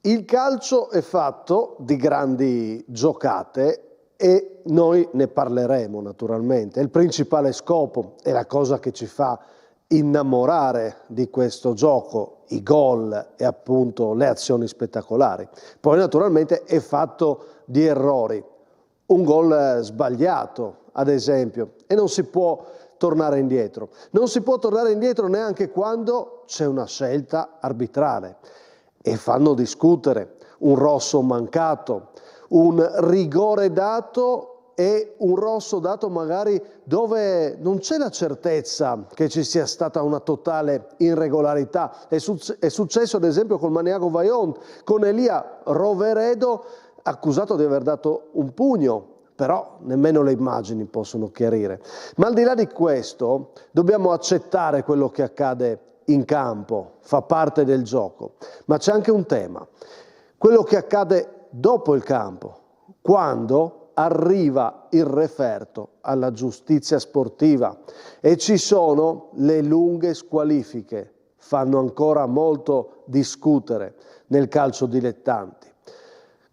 Il calcio è fatto di grandi giocate e noi ne parleremo naturalmente. È il principale scopo, è la cosa che ci fa innamorare di questo gioco, i gol e appunto le azioni spettacolari. Poi naturalmente è fatto di errori. Un gol sbagliato, ad esempio, e non si può tornare indietro. Non si può tornare indietro neanche quando c'è una scelta arbitrale. E fanno discutere un rosso mancato, un rigore dato e un rosso dato magari dove non c'è la certezza che ci sia stata una totale irregolarità. È successo ad esempio col Maniago Vajont, con Elia Roveredo accusato di aver dato un pugno, però nemmeno le immagini possono chiarire. Ma al di là di questo dobbiamo accettare quello che accade in campo, fa parte del gioco, ma c'è anche un tema, quello che accade dopo il campo, quando arriva il referto alla giustizia sportiva e ci sono le lunghe squalifiche, fanno ancora molto discutere nel calcio dilettanti.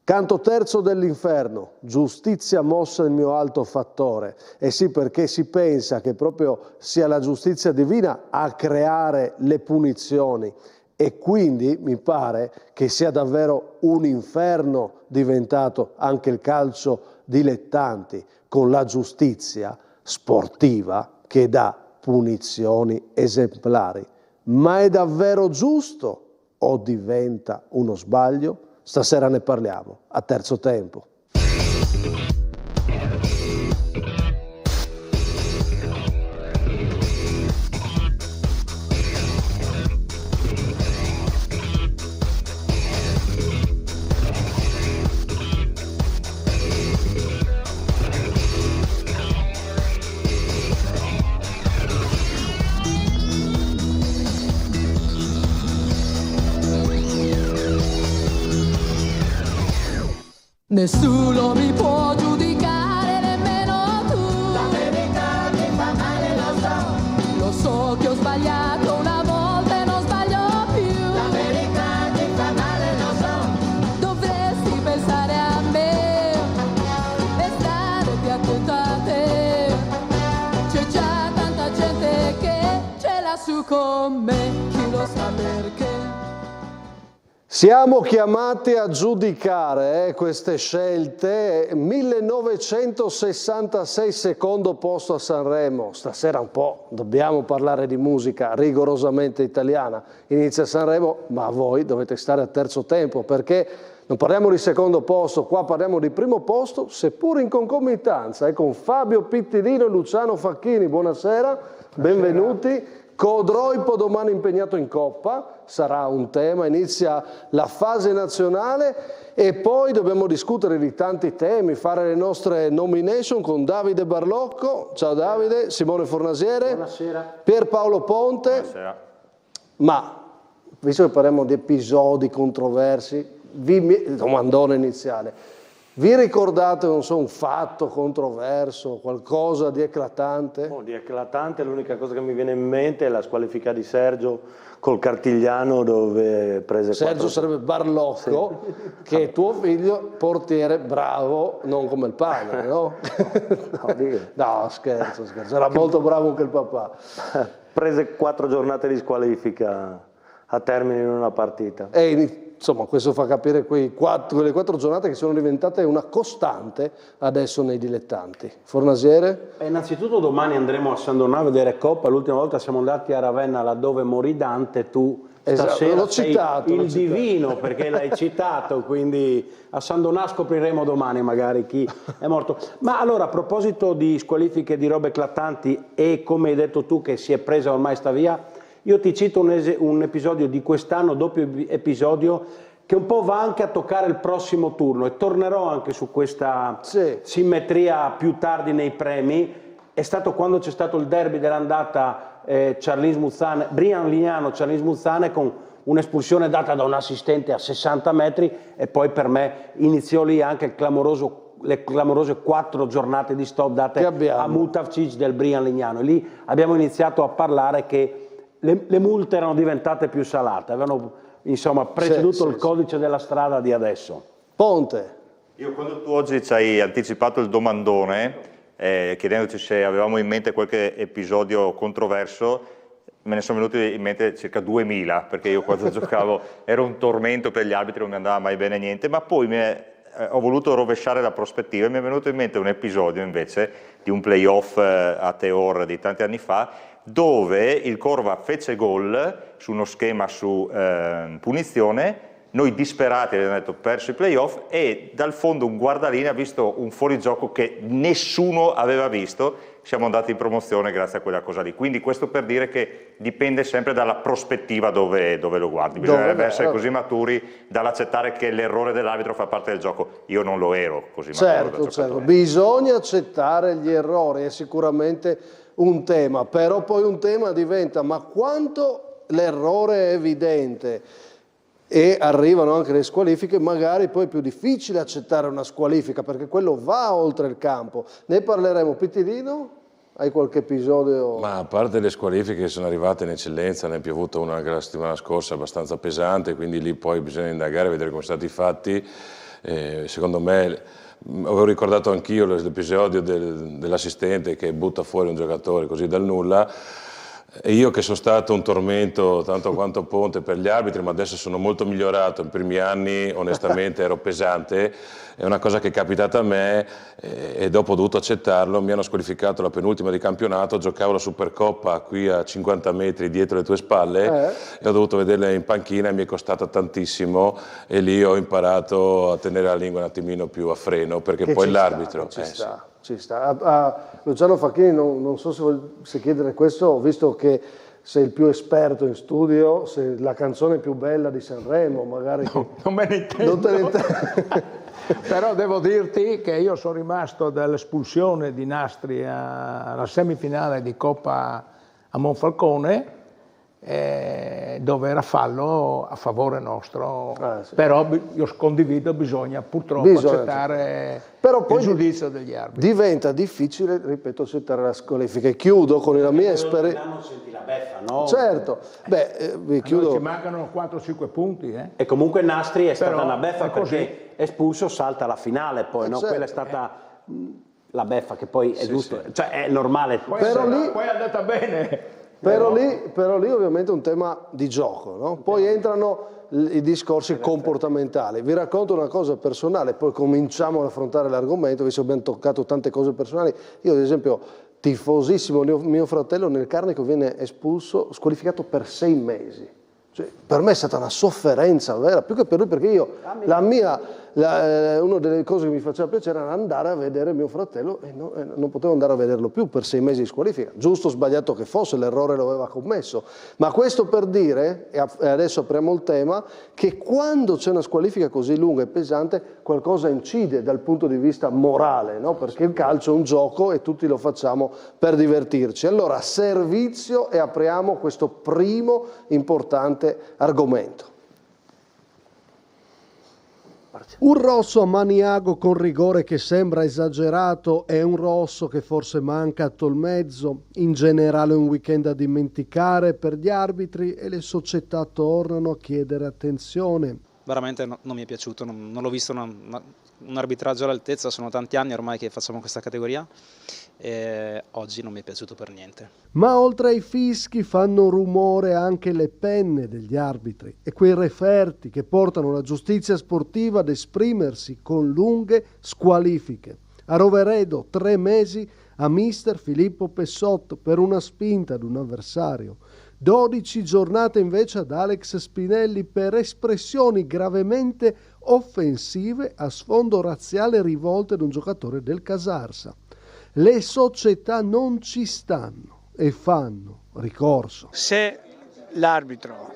Canto terzo dell'inferno, giustizia mossa il mio alto fattore. E sì, perché si pensa che proprio sia la giustizia divina a creare le punizioni e quindi mi pare che sia davvero un inferno diventato anche il calcio dilettanti con la giustizia sportiva che dà punizioni esemplari. Ma è davvero giusto o diventa uno sbaglio? Stasera ne parliamo, a terzo tempo. Nessuno mi può giudicare, nemmeno tu. La verità mi fa male, Lo so che ho sbagliato una volta e non sbaglio più. La verità mi fa male, Dovresti pensare a me e stare più attento a te. C'è già tanta gente che ce l'ha su con me, chi lo sa perché. Siamo chiamati a giudicare queste scelte. 1966, secondo posto a Sanremo. Stasera un po' dobbiamo parlare di musica rigorosamente italiana. Inizia Sanremo, ma voi dovete stare a terzo tempo perché non parliamo di secondo posto, qua parliamo di primo posto, seppur in concomitanza, con Fabio Pittilino e Luciano Facchini. Buonasera, benvenuti. Codroipo domani impegnato in Coppa, sarà un tema, inizia la fase nazionale e poi dobbiamo discutere di tanti temi, fare le nostre nomination con Davide Barlocco, ciao Davide, Simone Fornasiere, buonasera. Pierpaolo Ponte, Buonasera. Ma visto che parliamo di episodi controversi, domandone iniziale, vi ricordate, non so, un fatto controverso, qualcosa di eclatante? Di eclatante l'unica cosa che mi viene in mente è la squalifica di Sergio col Cartigliano dove prese Sergio sarebbe Barlocco, sì, che è tuo figlio, portiere bravo, non come il padre, no? No, scherzo, era molto bravo anche il papà. Prese 4 giornate di squalifica a termine in una partita. E insomma, questo fa capire quelle 4 giornate che sono diventate una costante adesso nei dilettanti. Fornasiere? Innanzitutto domani andremo a San Donà a vedere Coppa. L'ultima volta siamo andati a Ravenna laddove morì Dante, tu stasera l'ho citato, il divino perché l'hai citato, quindi a San Donà scopriremo domani magari chi è morto. Ma allora, a proposito di squalifiche, di robe eclatanti e come hai detto tu che si è presa ormai sta via, io ti cito un episodio di quest'anno, doppio episodio, che un po' va anche a toccare il prossimo turno e tornerò anche su questa simmetria più tardi nei premi. È stato quando c'è stato il derby dell'andata Brian Lignano, Charlis Muzzane con un'espulsione data da un assistente a 60 metri e poi per me iniziò lì anche le clamorose 4 giornate di stop date a Mutavcic del Brian Lignano. E lì abbiamo iniziato a parlare che le multe erano diventate più salate, insomma, preceduto Sì, il codice della strada di adesso. Ponte. Io quando tu oggi ci hai anticipato il domandone, chiedendoci se avevamo in mente qualche episodio controverso, me ne sono venuti in mente circa 2000, perché io quando giocavo ero un tormento per gli arbitri, non mi andava mai bene niente, ma poi ho voluto rovesciare la prospettiva e mi è venuto in mente un episodio invece di un playoff a Teor di tanti anni fa, dove il Corva fece gol su uno schema su punizione. Noi disperati abbiamo detto perso i playoff e dal fondo un guardalinea ha visto un fuorigioco che nessuno aveva visto, siamo andati in promozione grazie a quella cosa lì. Quindi questo per dire che dipende sempre dalla prospettiva dove lo guardi, bisognerebbe essere così maturi dall'accettare che l'errore dell'arbitro fa parte del gioco. Io non lo ero così maturo da Certo, bisogna accettare gli errori, è sicuramente un tema, però poi un tema diventa ma quanto l'errore è evidente. E arrivano anche le squalifiche, magari poi è più difficile accettare una squalifica perché quello va oltre il campo. Ne parleremo. Pitilino, hai qualche episodio? Ma a parte le squalifiche che sono arrivate in eccellenza, ne è piovuto una anche la settimana scorsa abbastanza pesante, quindi lì poi bisogna indagare e vedere come sono stati fatti. Secondo me, avevo ricordato anch'io l'episodio dell'assistente che butta fuori un giocatore così dal nulla. E io che sono stato un tormento tanto quanto Ponte per gli arbitri, ma adesso sono molto migliorato, in primi anni onestamente ero pesante, è una cosa che è capitata a me e dopo ho dovuto accettarlo, mi hanno squalificato la penultima di campionato, giocavo la Supercoppa qui a 50 metri dietro le tue spalle e ho dovuto vederla in panchina e mi è costata tantissimo e lì ho imparato a tenere la lingua un attimino più a freno perché Che poi ci l'arbitro... sta, ci sta. A Luciano Facchini non so se chiedere questo, ho visto che sei il più esperto in studio, se la canzone più bella di Sanremo, magari... No, non me ne intendo. Non te ne intendi. Però devo dirti che io sono rimasto dall'espulsione di Nastri alla semifinale di Coppa a Monfalcone, dove era fallo a favore nostro, Sì. però io condivido, bisogna purtroppo accettare però poi il giudizio degli arbitri. Diventa difficile, ripeto, accettare la squalifica. Chiudo con la mia esperienza. Non senti la beffa, no? Certo, vi chiudo. Ci mancano 4-5 punti. E comunque Nastri è stata Però una beffa è così. perché espulso salta la finale poi, no? Certo. Quella è stata la beffa che poi è giusto, cioè è normale. Poi è andata bene. Però lì ovviamente è un tema di gioco, no? Poi entrano i discorsi comportamentali. Vi racconto una cosa personale, poi cominciamo ad affrontare l'argomento, visto che abbiamo toccato tante cose personali. Io ad esempio, tifosissimo, mio fratello nel Carnico viene espulso, squalificato per 6 mesi. Cioè, per me è stata una sofferenza vera, più che per lui, perché io, una delle cose che mi faceva piacere era andare a vedere mio fratello e non potevo andare a vederlo più per 6 mesi di squalifica, giusto o sbagliato che fosse, l'errore lo aveva commesso. Ma questo per dire, e adesso apriamo il tema, che quando c'è una squalifica così lunga e pesante, qualcosa incide dal punto di vista morale, no? Perché il calcio è un gioco e tutti lo facciamo per divertirci. Allora, servizio e apriamo questo primo importante argomento. Un rosso a Maniago con rigore che sembra esagerato, è un rosso che forse manca a Tolmezzo, in generale un weekend da dimenticare per gli arbitri e le società tornano a chiedere attenzione. Veramente non mi è piaciuto, non l'ho visto un arbitraggio all'altezza, sono tanti anni ormai che facciamo questa categoria e oggi non mi è piaciuto per niente. Ma oltre ai fischi fanno rumore anche le penne degli arbitri e quei referti che portano la giustizia sportiva ad esprimersi con lunghe squalifiche. A Roveredo 3 mesi a mister Filippo Pessotto per una spinta ad un avversario. 12 giornate invece ad Alex Spinelli per espressioni gravemente offensive a sfondo razziale rivolte ad un giocatore del Casarsa. Le società non ci stanno e fanno ricorso. Se l'arbitro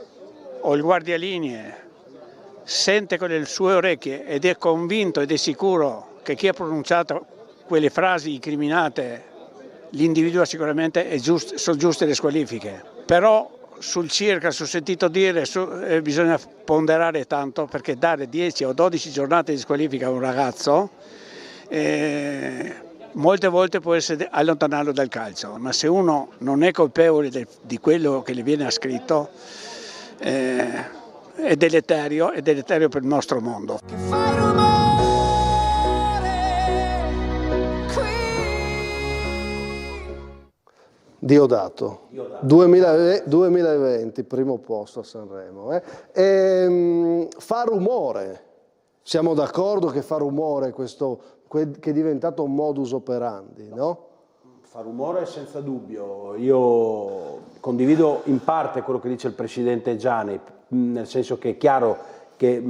o il guardialinee sente con le sue orecchie ed è convinto ed è sicuro che chi ha pronunciato quelle frasi incriminate l'individua sicuramente sono giuste le squalifiche. Però sul sentito dire, bisogna ponderare tanto, perché dare 10 o 12 giornate di squalifica a un ragazzo molte volte può essere allontanarlo dal calcio, ma se uno non è colpevole di quello che le viene ascritto, è deleterio per il nostro mondo. Fai rumore qui. Diodato. 2020, primo posto a Sanremo. Fa rumore. Siamo d'accordo che fa rumore questo, che è diventato un modus operandi, no? Fa rumore senza dubbio. Io condivido in parte quello che dice il Presidente Gianni, nel senso che è chiaro che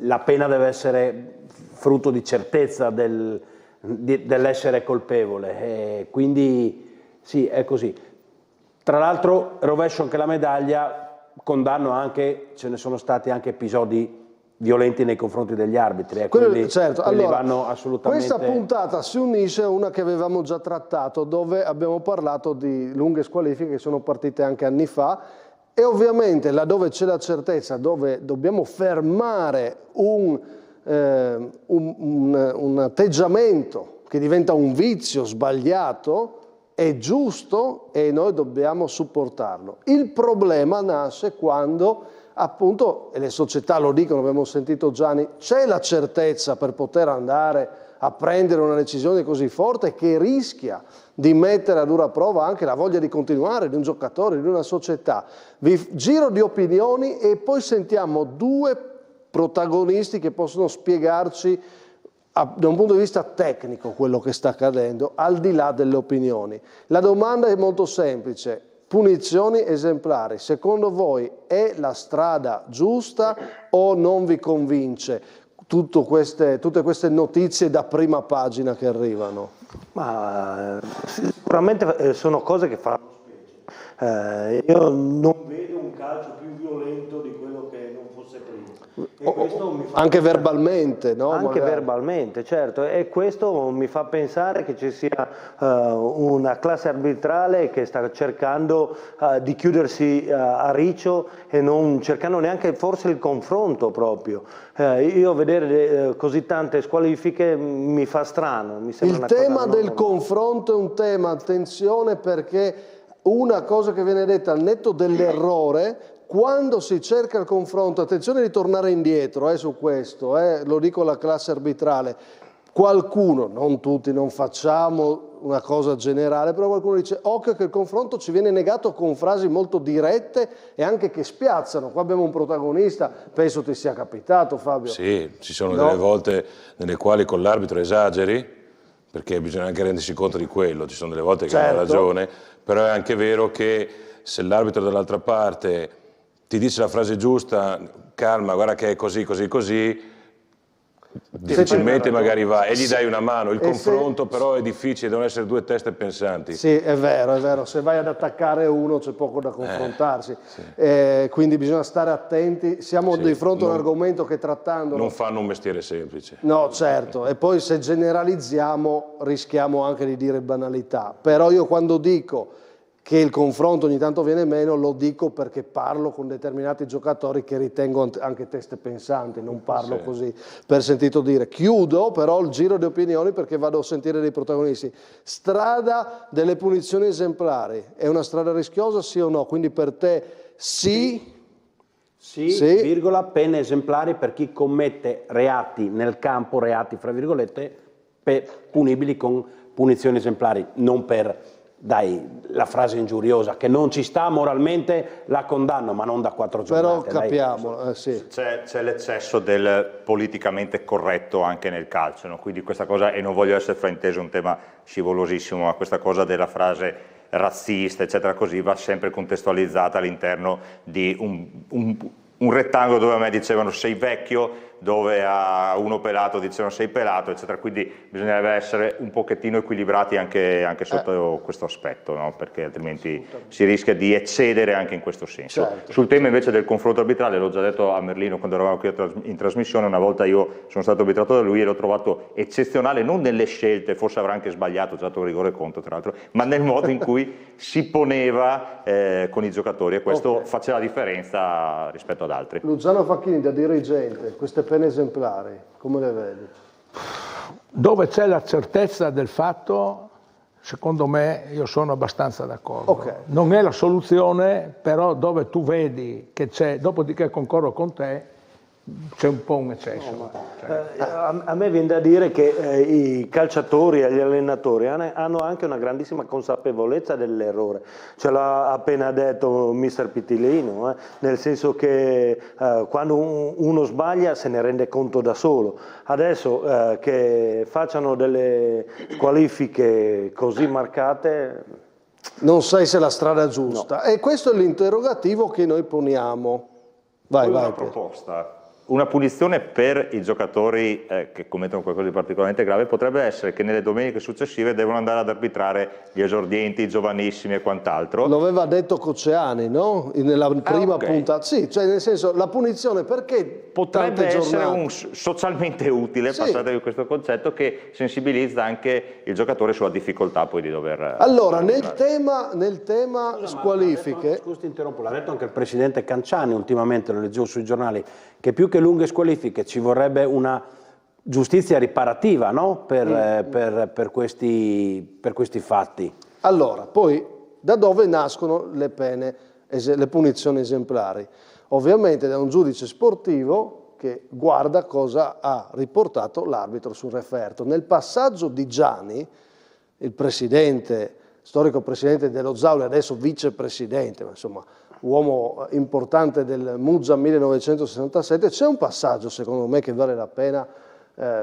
la pena deve essere frutto di certezza dell'essere colpevole, e quindi sì, è così. Tra l'altro rovescio anche la medaglia, condanno anche, ce ne sono stati anche episodi violenti nei confronti degli arbitri, quindi certo. quelli Allora, vanno assolutamente... questa puntata si unisce a una che avevamo già trattato, dove abbiamo parlato di lunghe squalifiche che sono partite anche anni fa, e ovviamente laddove c'è la certezza, dove dobbiamo fermare un atteggiamento che diventa un vizio sbagliato, è giusto e noi dobbiamo supportarlo. Il problema nasce quando, appunto, e le società lo dicono, abbiamo sentito Gianni, c'è la certezza per poter andare a prendere una decisione così forte che rischia di mettere a dura prova anche la voglia di continuare di un giocatore, di una società. Giro di opinioni e poi sentiamo due protagonisti che possono spiegarci da un punto di vista tecnico quello che sta accadendo, al di là delle opinioni. La domanda è molto semplice: punizioni esemplari, secondo voi è la strada giusta o non vi convince tutte queste notizie da prima pagina che arrivano? Ma sicuramente sono cose che fanno specie. Io non vedo un calcio più violento di quello che non fosse prima. E questo mi fa anche verbalmente, no? Anche magari. verbalmente, certo, e questo mi fa pensare che ci sia una classe arbitrale che sta cercando di chiudersi a riccio e non cercando neanche forse il confronto proprio. Io vedere così tante squalifiche mi fa strano. Mi sembra Il una tema cosa del confronto è un tema, attenzione, perché una cosa che viene detta al netto dell'errore, quando si cerca il confronto, attenzione di tornare indietro su questo, lo dico alla classe arbitrale, qualcuno, non tutti, non facciamo una cosa generale, però qualcuno dice occhio che il confronto ci viene negato con frasi molto dirette e anche che spiazzano. Qua abbiamo un protagonista, penso ti sia capitato, Fabio. Sì, ci sono delle volte nelle quali con l'arbitro esageri, perché bisogna anche rendersi conto di quello, ci sono delle volte che hanno ragione, però è anche vero che se l'arbitro dall'altra parte ti dice la frase giusta, calma, guarda che è così, così, così, difficilmente magari va e gli dai una mano. Il confronto però è difficile, devono essere due teste pensanti. Sì, è vero, se vai ad attaccare uno c'è poco da confrontarsi, quindi bisogna stare attenti, siamo di fronte a un argomento che trattando... Non fanno un mestiere semplice. No, certo, e poi se generalizziamo rischiamo anche di dire banalità, però io quando dico che il confronto ogni tanto viene meno, lo dico perché parlo con determinati giocatori che ritengo anche teste pensanti, non parlo così per sentito dire. Chiudo però il giro di opinioni perché vado a sentire dei protagonisti. Strada delle punizioni esemplari, è una strada rischiosa sì o no? Quindi per te sì? Sì, virgola, pene esemplari per chi commette reati nel campo, reati fra virgolette, punibili con punizioni esemplari, non per... Dai, la frase ingiuriosa, che non ci sta moralmente, la condanno, ma non da 4 giornate. Però capiamo, sì. C'è l'eccesso del politicamente corretto anche nel calcio, no? Quindi questa cosa, e non voglio essere frainteso, è un tema scivolosissimo, ma questa cosa della frase razzista, eccetera, così, va sempre contestualizzata all'interno di un rettangolo dove a me dicevano sei vecchio, dove a uno pelato dicevano sei pelato, eccetera, quindi bisognerebbe essere un pochettino equilibrati anche sotto questo aspetto, no? Perché altrimenti si rischia di eccedere anche in questo senso. Certo. Sul tema invece del confronto arbitrale, l'ho già detto a Merlino quando eravamo qui in trasmissione, una volta io sono stato arbitrato da lui e l'ho trovato eccezionale, non nelle scelte, forse avrà anche sbagliato, già dato rigore contro tra l'altro, ma nel modo in cui si poneva con i giocatori, e questo faceva la differenza rispetto ad altri. Luciano Facchini, da dirigente, queste pene esemplari, come le vedi? Dove c'è la certezza del fatto secondo me io sono abbastanza d'accordo. Ok. Non è la soluzione, però dove tu vedi che c'è, dopodiché concordo con te, c'è un po' un eccesso. A me viene da dire che i calciatori e gli allenatori hanno anche una grandissima consapevolezza dell'errore. Ce l'ha appena detto mister Pitilino, nel senso che quando uno sbaglia se ne rende conto da solo. Adesso che facciano delle squalifiche così marcate... Non sai se è la strada giusta. No. E questo è l'interrogativo che noi poniamo. Vai, una proposta. Una punizione per i giocatori che commettono qualcosa di particolarmente grave potrebbe essere che nelle domeniche successive devono andare ad arbitrare gli esordienti, i giovanissimi e quant'altro. Lo aveva detto Cocceani, no? Nella prima puntata. Sì, cioè nel senso, la punizione perché potrebbe essere socialmente utile, sì. Passatevi questo concetto, che sensibilizza anche il giocatore sulla difficoltà poi di dover... Allora, nel tema squalifiche... Scusi, interrompo, l'ha detto anche il presidente Canciani ultimamente, lo leggevo sui giornali, che più che lunghe squalifiche ci vorrebbe una giustizia riparativa, no? per questi fatti. Allora, poi da dove nascono le pene, le punizioni esemplari? Ovviamente da un giudice sportivo che guarda cosa ha riportato l'arbitro sul referto. Nel passaggio di Gianni, il presidente, storico presidente dello Zauli, adesso vicepresidente, ma insomma uomo importante del Muzza 1967, c'è un passaggio secondo me che vale la pena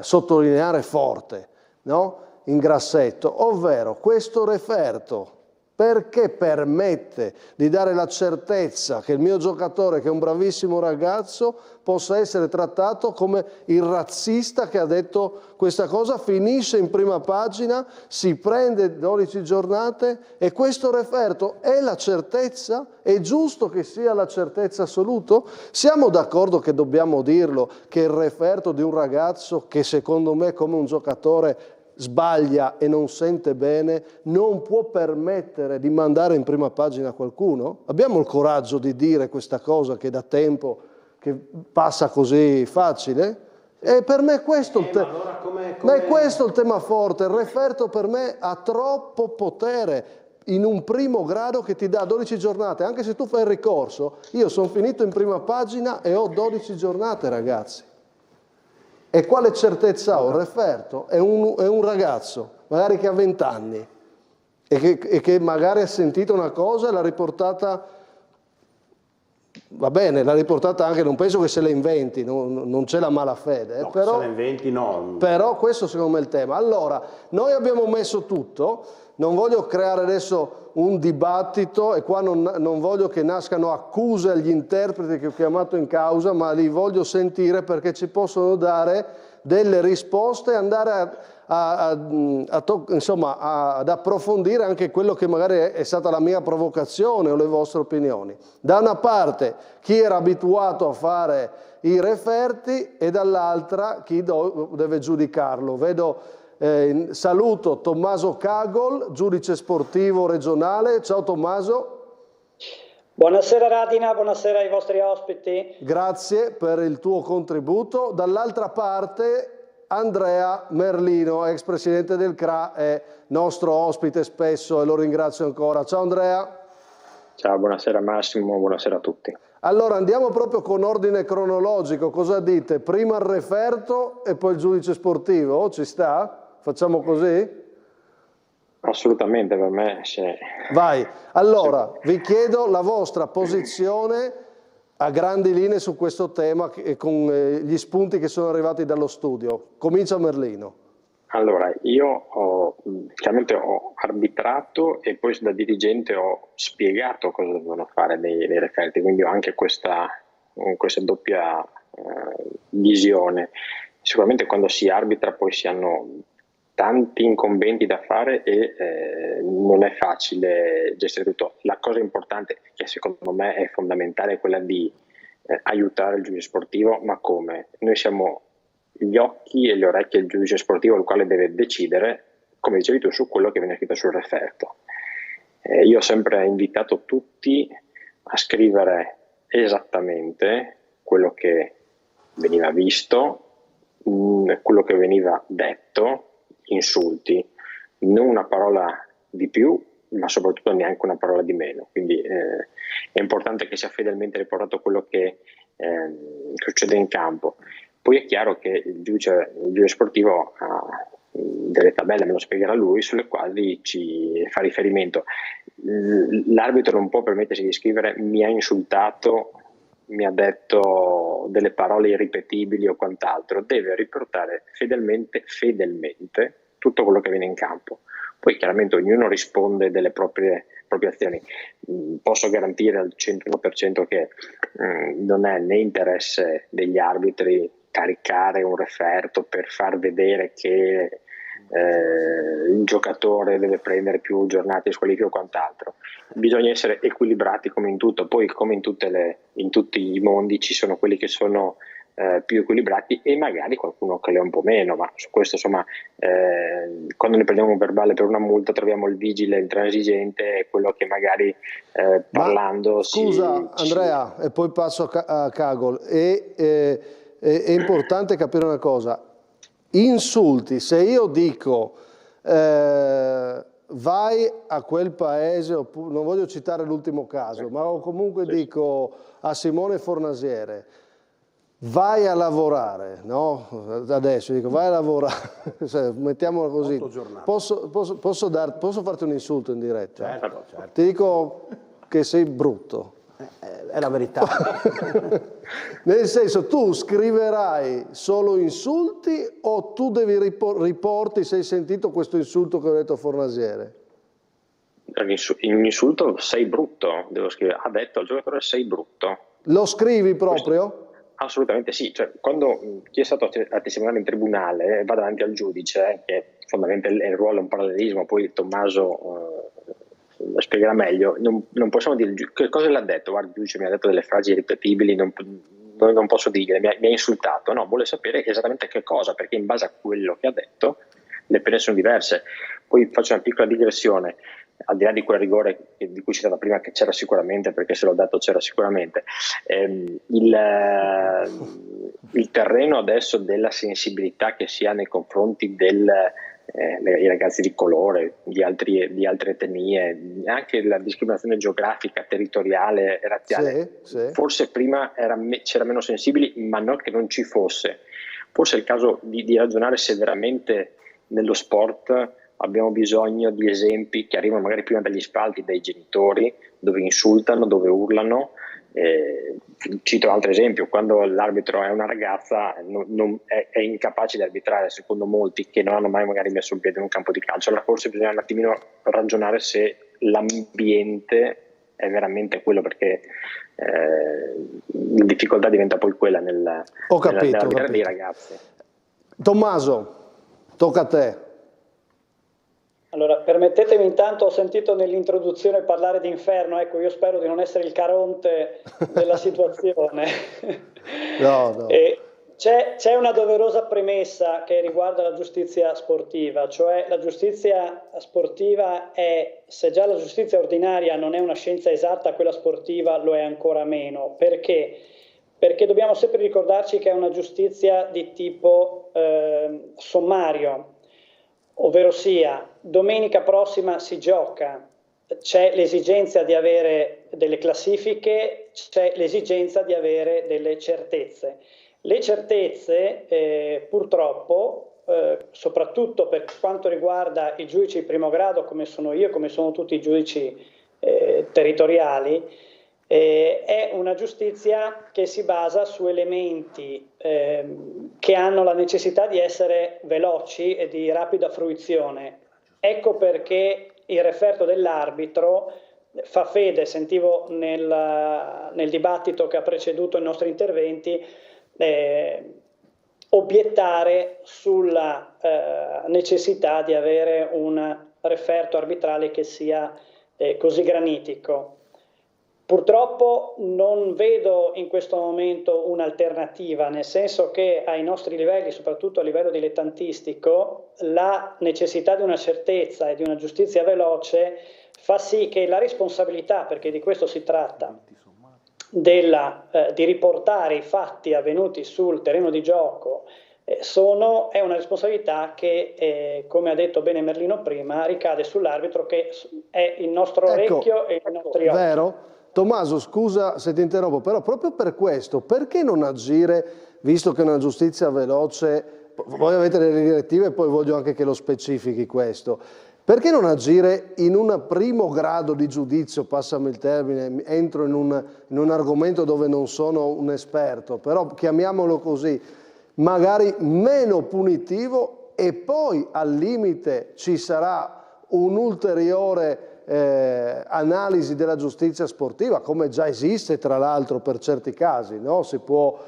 sottolineare forte, no? In grassetto, ovvero questo referto perché permette di dare la certezza che il mio giocatore, che è un bravissimo ragazzo, possa essere trattato come il razzista che ha detto questa cosa, finisce in prima pagina, si prende 12 giornate e questo referto è la certezza? È giusto che sia la certezza assoluta? Siamo d'accordo che dobbiamo dirlo, che il referto di un ragazzo che secondo me come un giocatore sbaglia e non sente bene, non può permettere di mandare in prima pagina qualcuno? Abbiamo il coraggio di dire questa cosa che da tempo che passa così facile? E per me questo è questo il tema forte. Il referto per me ha troppo potere in un primo grado che ti dà 12 giornate. Anche se tu fai il ricorso, io sono finito in prima pagina e ho 12 giornate, ragazzi. E quale certezza ho? Il referto è un ragazzo, magari che ha 20 anni e che magari ha sentito una cosa e l'ha riportata, va bene, l'ha riportata anche, non penso che se la inventi, non c'è la malafede. No, però, se la inventi no. Però questo secondo me è il tema. Allora, noi abbiamo messo tutto, non voglio creare adesso un dibattito e qua non voglio che nascano accuse agli interpreti che ho chiamato in causa, ma li voglio sentire perché ci possono dare delle risposte e andare insomma, ad approfondire anche quello che magari è stata la mia provocazione o le vostre opinioni. Da una parte chi era abituato a fare i referti e dall'altra chi deve giudicarlo. Vedo saluto Tommaso Cagol, giudice sportivo regionale. Ciao Tommaso. Buonasera Radina, buonasera ai vostri ospiti. Grazie per il tuo contributo. Dall'altra parte Andrea Merlino, ex presidente del CRA, è nostro ospite spesso e lo ringrazio ancora. Ciao Andrea. Ciao, buonasera Massimo, buonasera a tutti. Allora andiamo proprio con ordine cronologico, cosa dite? Prima il referto e poi il giudice sportivo, ci sta? Facciamo così? Assolutamente, per me sì. Vai, allora vi chiedo la vostra posizione a grandi linee su questo tema e con gli spunti che sono arrivati dallo studio. Comincia Merlino. Allora, io chiaramente ho arbitrato e poi da dirigente ho spiegato cosa dovevano fare dei referti, quindi ho anche questa doppia visione. Sicuramente quando si arbitra poi si hanno tanti incombenti da fare e non è facile gestire tutto. La cosa importante, che secondo me è fondamentale, è quella di aiutare il giudice sportivo, ma come? Noi siamo gli occhi e le orecchie del giudice sportivo, il quale deve decidere, come dicevi tu, su quello che viene scritto sul referto. Io ho sempre invitato tutti a scrivere esattamente quello che veniva visto, quello che veniva detto, insulti, non una parola di più, ma soprattutto neanche una parola di meno. Quindi è importante che sia fedelmente riportato quello che succede in campo. Poi è chiaro che il giudice sportivo ha delle tabelle, me lo spiegherà lui, sulle quali ci fa riferimento. L'arbitro non può permettersi di scrivere mi ha insultato, mi ha detto delle parole irripetibili o quant'altro, deve riportare fedelmente tutto quello che viene in campo. Poi chiaramente ognuno risponde delle proprie azioni. Posso garantire al 101% che non è né interesse degli arbitri caricare un referto per far vedere che il giocatore deve prendere più giornate di squalifica o quant'altro. Bisogna essere equilibrati come in tutto. Poi come in tutti i mondi ci sono quelli che sono più equilibrati e magari qualcuno che le ha un po' meno, ma su questo insomma quando ne prendiamo un verbale per una multa troviamo il vigile intransigente e quello che magari parlando scusa Andrea, e poi passo a Kagol. È importante capire una cosa: insulti, se io dico vai a quel paese, oppure, non voglio citare l'ultimo caso, ma comunque dico a Simone Fornasiere vai a lavorare, no? Adesso dico vai a lavorare, mettiamola così. Posso farti un insulto in diretta? Certo. Ti dico che sei brutto. È la verità. Nel senso, tu scriverai solo insulti o tu devi riporti se hai sentito questo insulto che ho detto a Fornasiere? In insulto sei brutto, devo scrivere, ha detto al giocatore sei brutto. Lo scrivi proprio? Assolutamente sì, cioè, quando chi è stato a testimoniare in tribunale va davanti al giudice, che fondamentalmente il ruolo è un parallelismo, poi Tommaso lo spiegherà meglio, non possiamo dire che cosa l'ha detto, guarda il giudice mi ha detto delle frasi ripetibili, non posso dire, mi ha insultato, no, vuole sapere esattamente che cosa, perché in base a quello che ha detto le pene sono diverse. Poi faccio una piccola digressione, al di là di quel rigore di cui citava prima, che c'era sicuramente, perché se l'ho dato c'era sicuramente, il terreno adesso della sensibilità che si ha nei confronti dei ragazzi di colore, di altre etnie, anche la discriminazione geografica, territoriale e razziale, sì. Forse prima c'era meno sensibili, ma non che non ci fosse. Forse è il caso di ragionare se veramente nello sport abbiamo bisogno di esempi che arrivano magari prima dagli spalti, dai genitori, dove insultano, dove urlano. Cito un altro esempio: quando l'arbitro è una ragazza è incapace di arbitrare, secondo molti che non hanno mai magari messo un piede in un campo di calcio. Allora forse bisogna un attimino ragionare se l'ambiente è veramente quello, perché la difficoltà diventa poi quella nell'arbitrare dei ragazzi. Tommaso, tocca a te. Allora, permettetemi intanto, ho sentito nell'introduzione parlare di inferno, ecco, io spero di non essere il Caronte della situazione. No. C'è una doverosa premessa che riguarda la giustizia sportiva, cioè la giustizia sportiva se già la giustizia ordinaria non è una scienza esatta, quella sportiva lo è ancora meno. Perché? Perché dobbiamo sempre ricordarci che è una giustizia di tipo sommario, ovvero sia domenica prossima si gioca, c'è l'esigenza di avere delle classifiche, c'è l'esigenza di avere delle certezze. Le certezze purtroppo, soprattutto per quanto riguarda i giudici di primo grado, come sono io, come sono tutti i giudici territoriali, è una giustizia che si basa su elementi che hanno la necessità di essere veloci e di rapida fruizione. Ecco perché il referto dell'arbitro fa fede, sentivo nel dibattito che ha preceduto i nostri interventi, obiettare sulla necessità di avere un referto arbitrale che sia così granitico. Purtroppo non vedo in questo momento un'alternativa, nel senso che ai nostri livelli, soprattutto a livello dilettantistico, la necessità di una certezza e di una giustizia veloce fa sì che la responsabilità, perché di questo si tratta, di riportare i fatti avvenuti sul terreno di gioco è una responsabilità che, come ha detto bene Merlino prima, ricade sull'arbitro, che è il nostro orecchio e i nostri occhi. Vero? Tommaso, scusa se ti interrompo, però proprio per questo, perché non agire, visto che è una giustizia veloce, voi avete le direttive e poi voglio anche che lo specifichi questo, perché non agire in un primo grado di giudizio, passami il termine, entro in un argomento dove non sono un esperto, però chiamiamolo così, magari meno punitivo, e poi al limite ci sarà un'ulteriore analisi della giustizia sportiva, come già esiste tra l'altro per certi casi, no? Si può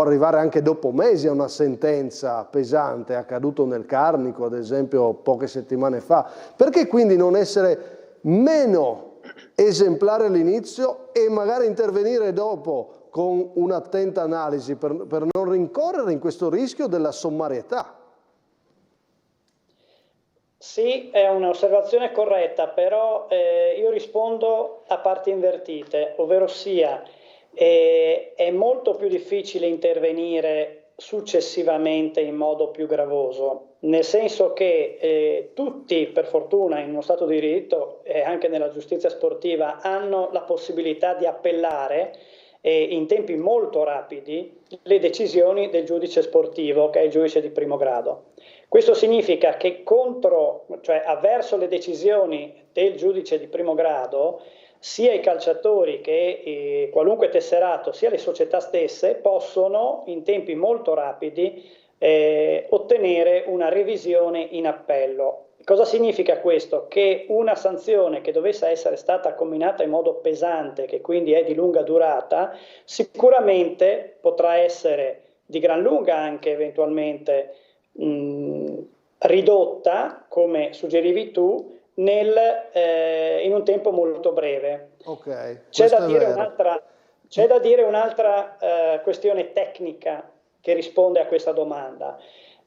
arrivare anche dopo mesi a una sentenza pesante, è accaduto nel Carnico ad esempio poche settimane fa. Perché quindi non essere meno esemplare all'inizio e magari intervenire dopo con un'attenta analisi per non rincorrere in questo rischio della sommarietà? Sì, è un'osservazione corretta, però io rispondo a parti invertite, ovvero sia è molto più difficile intervenire successivamente in modo più gravoso, nel senso che tutti, per fortuna, in uno Stato di diritto e anche nella giustizia sportiva, hanno la possibilità di appellare in tempi molto rapidi le decisioni del giudice sportivo, che è il giudice di primo grado. Questo significa che cioè avverso le decisioni del giudice di primo grado, sia i calciatori che qualunque tesserato, sia le società stesse, possono in tempi molto rapidi ottenere una revisione in appello. Cosa significa questo? Che una sanzione che dovesse essere stata comminata in modo pesante, che quindi è di lunga durata, sicuramente potrà essere di gran lunga anche eventualmente ridotta, come suggerivi tu, in un tempo molto breve. Okay, c'è da dire un'altra questione tecnica che risponde a questa domanda.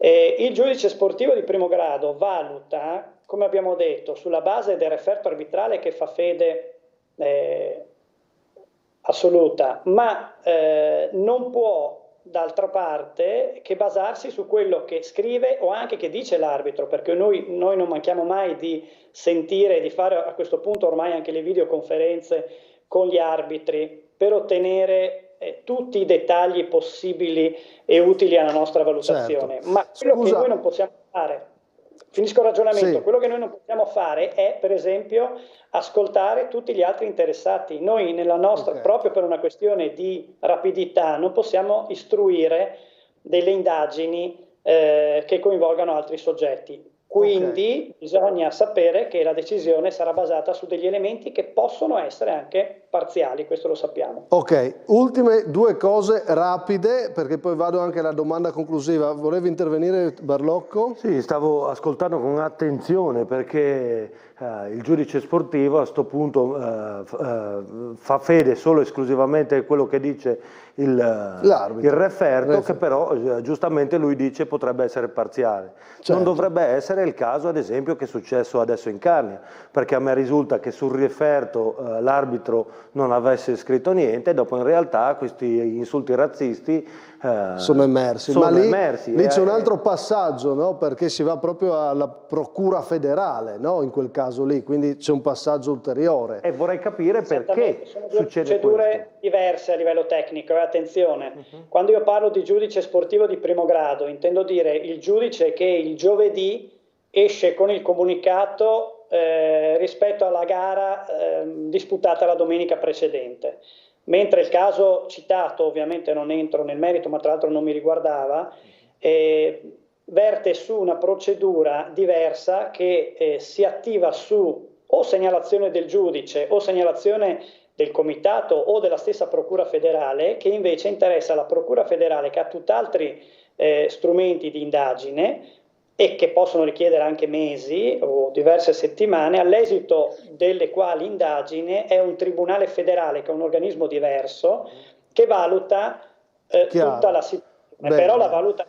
Il giudice sportivo di primo grado valuta, come abbiamo detto, sulla base del referto arbitrale che fa fede assoluta, ma non può d'altra parte che basarsi su quello che scrive o anche che dice l'arbitro, perché noi non manchiamo mai di sentire, di fare a questo punto ormai anche le videoconferenze con gli arbitri per ottenere tutti i dettagli possibili e utili alla nostra valutazione. Certo. Ma quello che noi non possiamo fare, finisco il ragionamento, sì. Quello che noi non possiamo fare è, per esempio, ascoltare tutti gli altri interessati. Noi nella nostra, proprio per una questione di rapidità, non possiamo istruire delle indagini che coinvolgano altri soggetti. Quindi bisogna sapere che la decisione sarà basata su degli elementi che possono essere anche parziali, questo lo sappiamo. Ok, ultime due cose rapide, perché poi vado anche alla domanda conclusiva. Volevi intervenire, Barlocco? Sì, stavo ascoltando con attenzione perché il giudice sportivo a questo punto fa fede solo e esclusivamente a quello che dice il referto, che però giustamente lui dice potrebbe essere parziale. Certo. Non dovrebbe essere il caso, ad esempio, che è successo adesso in Carnia, perché a me risulta che sul referto l'arbitro non avesse scritto niente, e dopo in realtà questi insulti razzisti sono emersi. Ma lì c'è un altro passaggio, no? Perché si va proprio alla procura federale, no? In quel caso lì, quindi c'è un passaggio ulteriore. E vorrei capire perché sono due succede procedure questo. diverse a livello tecnico, attenzione. Quando io parlo di giudice sportivo di primo grado, intendo dire il giudice che il giovedì esce con il comunicato rispetto alla gara disputata la domenica precedente. Mentre il caso citato, ovviamente non entro nel merito, ma tra l'altro non mi riguardava, verte su una procedura diversa che si attiva su o segnalazione del giudice o segnalazione del comitato o della stessa procura federale, che invece interessa la procura federale, che ha tutt'altri strumenti di indagine e che possono richiedere anche mesi o diverse settimane, all'esito delle quali indagine è un tribunale federale, che è un organismo diverso, che valuta tutta la situazione. però la valuta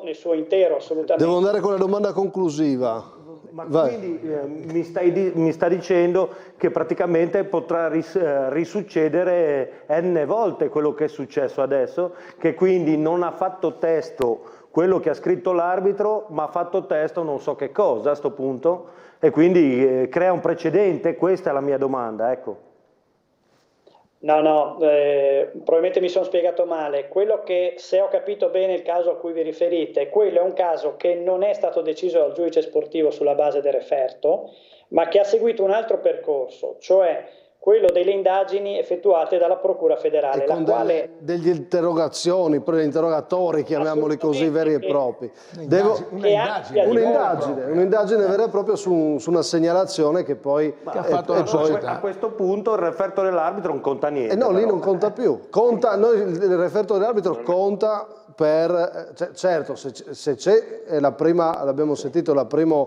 nel suo intero, assolutamente. Devo andare con la domanda conclusiva. Ma Vai. quindi mi sta dicendo che praticamente potrà risuccedere n volte quello che è successo adesso, che quindi non ha fatto testo quello che ha scritto l'arbitro, ma ha fatto testo non so che cosa a sto punto, e quindi crea un precedente. Questa è la mia domanda, ecco. No, probabilmente mi sono spiegato male. Quello che, se ho capito bene il caso a cui vi riferite, quello è un caso che non è stato deciso dal giudice sportivo sulla base del referto, ma che ha seguito un altro percorso, cioè quello delle indagini effettuate dalla Procura federale, con degli interrogazioni, interrogatori, chiamiamoli così, veri e propri. Un'indagine vera e propria su una segnalazione che poi ha fatto la società. A questo punto il referto dell'arbitro non conta niente. No, lì non conta più. Il referto dell'arbitro conta per, certo, se c'è la prima, l'abbiamo sentito, la prima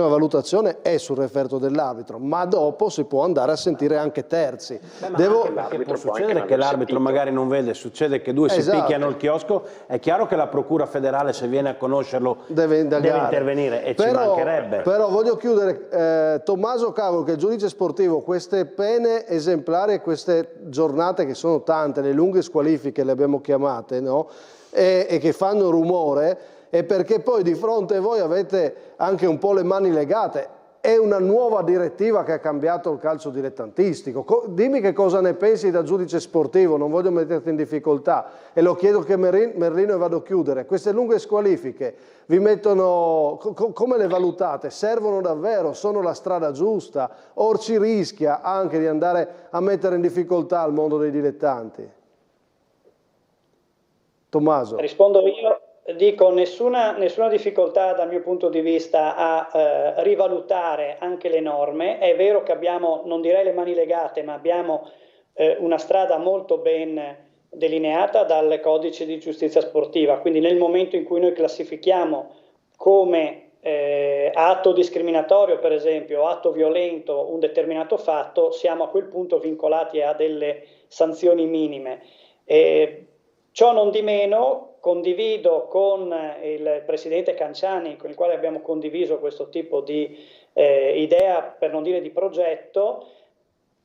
valutazione è sul referto dell'arbitro, ma dopo si può andare a sentire anche terzi. Perché può succedere che l'arbitro magari non vede, succede che due si picchiano il chiosco, è chiaro che la Procura federale, se viene a conoscerlo, deve intervenire, e ci mancherebbe. Però voglio chiudere, Tommaso Cavolo, che è il giudice sportivo, queste pene esemplari e queste giornate che sono tante, le lunghe squalifiche le abbiamo chiamate, no? E che fanno rumore, e perché poi di fronte a voi avete anche un po' le mani legate. È una nuova direttiva che ha cambiato il calcio dilettantistico. Dimmi che cosa ne pensi da giudice sportivo, non voglio metterti in difficoltà, e lo chiedo che Merlino, e vado a chiudere. Queste lunghe squalifiche vi mettono, come le valutate? Servono davvero? Sono la strada giusta? O ci rischia anche di andare a mettere in difficoltà il mondo dei dilettanti? Tommaso. Rispondo io. Dico, nessuna difficoltà dal mio punto di vista a rivalutare anche le norme. È vero che abbiamo, non direi le mani legate, ma abbiamo una strada molto ben delineata dal codice di giustizia sportiva, quindi nel momento in cui noi classifichiamo come atto discriminatorio, per esempio, atto violento un determinato fatto, siamo a quel punto vincolati a delle sanzioni minime. Ciò non di meno, condivido con il presidente Canciani, con il quale abbiamo condiviso questo tipo di idea, per non dire di progetto,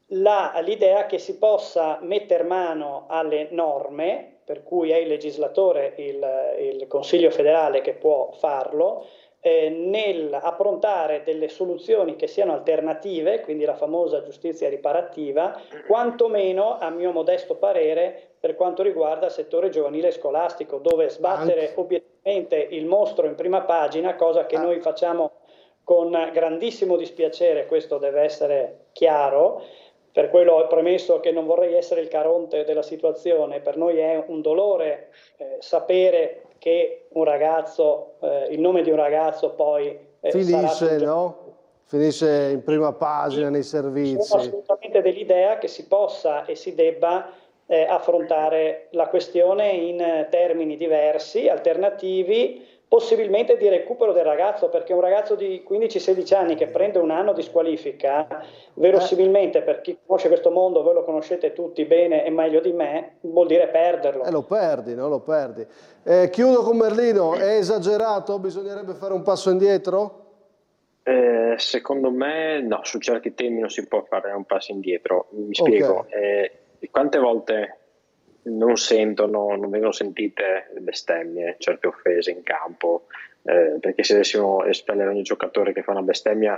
l'idea che si possa mettere mano alle norme, per cui è il legislatore, il Consiglio federale che può farlo, nel approntare delle soluzioni che siano alternative, quindi la famosa giustizia riparativa, quantomeno, a mio modesto parere, per quanto riguarda il settore giovanile scolastico, dove sbattere obiettivamente il mostro in prima pagina, cosa che noi facciamo con grandissimo dispiacere, questo deve essere chiaro. Per quello ho premesso che non vorrei essere il Caronte della situazione. Per noi è un dolore sapere che un ragazzo, il nome di un ragazzo poi finisce, no? Finisce in prima pagina nei servizi. Sono assolutamente dell'idea che si possa e si debba affrontare la questione in termini diversi, alternativi, possibilmente di recupero del ragazzo, perché un ragazzo di 15-16 anni che prende un anno di squalifica, verosimilmente, per chi conosce questo mondo, voi lo conoscete tutti bene e meglio di me, vuol dire perderlo. Lo perdi, no? Lo perdi. Chiudo con Merlino, è esagerato? Bisognerebbe fare un passo indietro? Secondo me no, su certi temi non si può fare un passo indietro. Mi spiego. Quante volte non vengono sentite bestemmie, certe offese in campo, perché se dovessimo espellere ogni giocatore che fa una bestemmia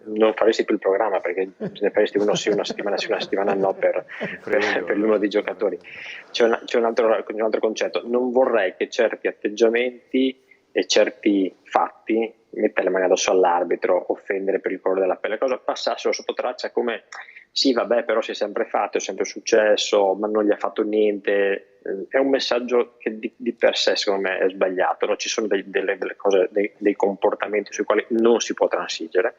non faresti più il programma, perché ne faresti uno sì, una settimana no per il numero di giocatori. C'è un altro concetto: non vorrei che certi atteggiamenti e certi fatti, mettere le mani addosso all'arbitro, offendere per il colore della pelle, cosa passassero sotto traccia come sì vabbè però si è sempre fatto, è sempre successo, ma non gli ha fatto niente. È un messaggio che di per sé secondo me è sbagliato, no? Ci sono delle cose, dei comportamenti sui quali non si può transigere.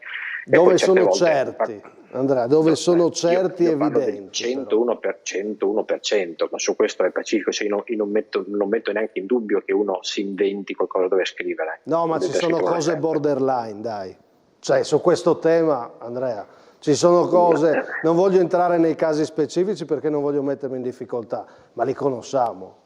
Dove sono certi, Andrea, dove sono certi e evidenti. 101%, ma su questo è pacifico, cioè io non metto neanche in dubbio che uno si inventi qualcosa dove scrivere. No, ma ci sono cose borderline, dai. Cioè, su questo tema, Andrea, Ci sono cose, non voglio entrare nei casi specifici perché non voglio mettermi in difficoltà, ma li conosciamo.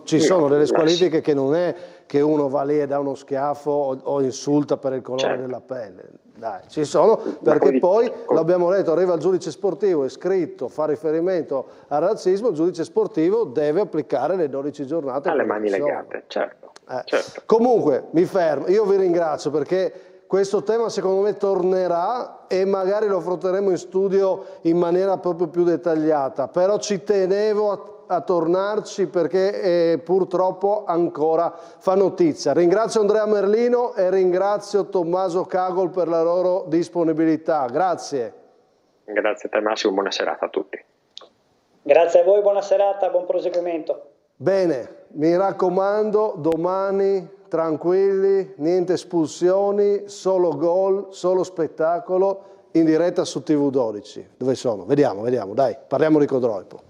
Ci sono delle squalifiche che non è che uno va lì e dà uno schiaffo o insulta per il colore della pelle. Dai, ci sono, perché poi, l'abbiamo detto, arriva il giudice sportivo, è scritto, fa riferimento al razzismo, il giudice sportivo deve applicare le 12 giornate. Alle mani legate, certo. Comunque, mi fermo, io vi ringrazio perché questo tema secondo me tornerà e magari lo affronteremo in studio in maniera proprio più dettagliata, però ci tenevo a tornarci perché purtroppo ancora fa notizia. Ringrazio Andrea Merlino e ringrazio Tommaso Cagol per la loro disponibilità. Grazie. Grazie a te Massimo, buona serata a tutti. Grazie a voi, buona serata, buon proseguimento. Bene, mi raccomando, domani tranquilli, niente espulsioni, solo gol, solo spettacolo, in diretta su TV12. Dove sono? Vediamo, dai, parliamo di Codroipo.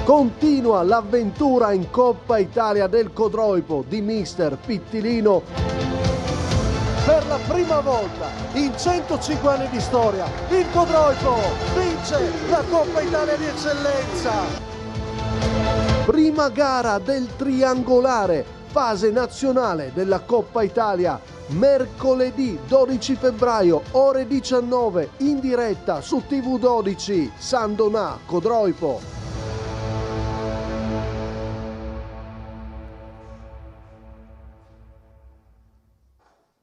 Continua l'avventura in Coppa Italia del Codroipo di mister Pittilino. Per la prima volta in 105 anni di storia, il Codroipo vince la Coppa Italia di Eccellenza. Prima gara del triangolare, fase nazionale della Coppa Italia, mercoledì 12 febbraio, ore 19, in diretta su TV12, San Donà, Codroipo.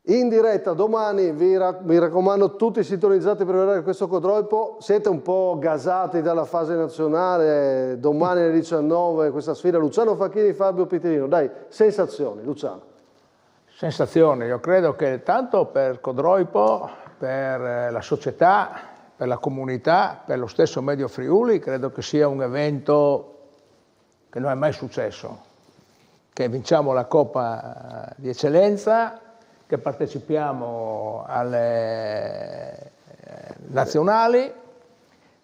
In diretta domani, vi raccomando, tutti sintonizzati per vedere questo Codroipo. Siete un po' gasati dalla fase nazionale, domani alle 19 questa sfida. Luciano Facchini, Fabio Pittilino, dai, sensazioni, Luciano. Sensazioni, io credo che tanto per Codroipo, per la società, per la comunità, per lo stesso Medio Friuli, credo che sia un evento che non è mai successo, che vinciamo la Coppa di Eccellenza, che partecipiamo alle nazionali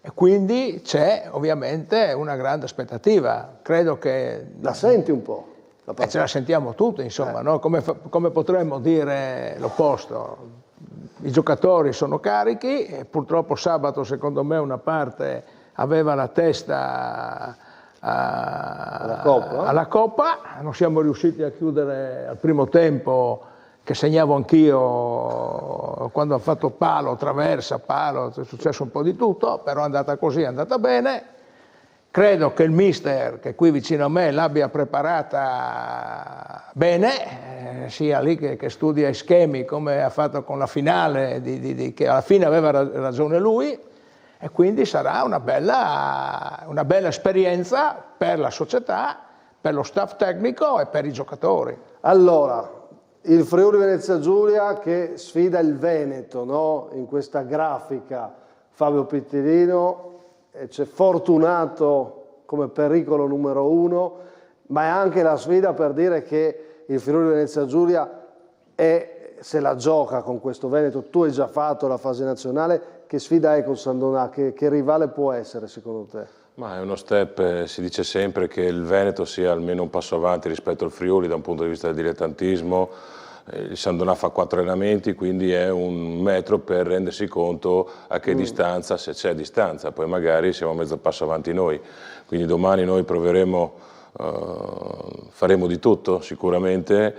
e quindi c'è ovviamente una grande aspettativa. Credo che... La senti un po'? Ce la sentiamo tutti, insomma, no? Come potremmo dire l'opposto? I giocatori sono carichi e purtroppo sabato secondo me una parte aveva la testa alla Coppa, non siamo riusciti a chiudere al primo tempo, che segnavo anch'io quando ho fatto palo, traversa, palo, è successo un po' di tutto, però è andata così, è andata bene. Credo che il mister, che è qui vicino a me, l'abbia preparata bene, sia lì che studia i schemi, come ha fatto con la finale, che alla fine aveva ragione lui, e quindi sarà una bella esperienza per la società, per lo staff tecnico e per i giocatori. Allora, il Friuli Venezia Giulia che sfida il Veneto, no? In questa grafica, Fabio Pittilino, c'è Fortunato come pericolo numero 1, ma è anche la sfida per dire che il Friuli Venezia Giulia se la gioca con questo Veneto. Tu hai già fatto la fase nazionale, che sfida è con San Donà? Che rivale può essere secondo te? Ma è uno step, si dice sempre che il Veneto sia almeno un passo avanti rispetto al Friuli da un punto di vista del dilettantismo. Il San Donà fa 4 allenamenti, quindi è un metro per rendersi conto a che distanza, se c'è distanza, poi magari siamo mezzo passo avanti noi. Quindi domani noi proveremo, faremo di tutto sicuramente,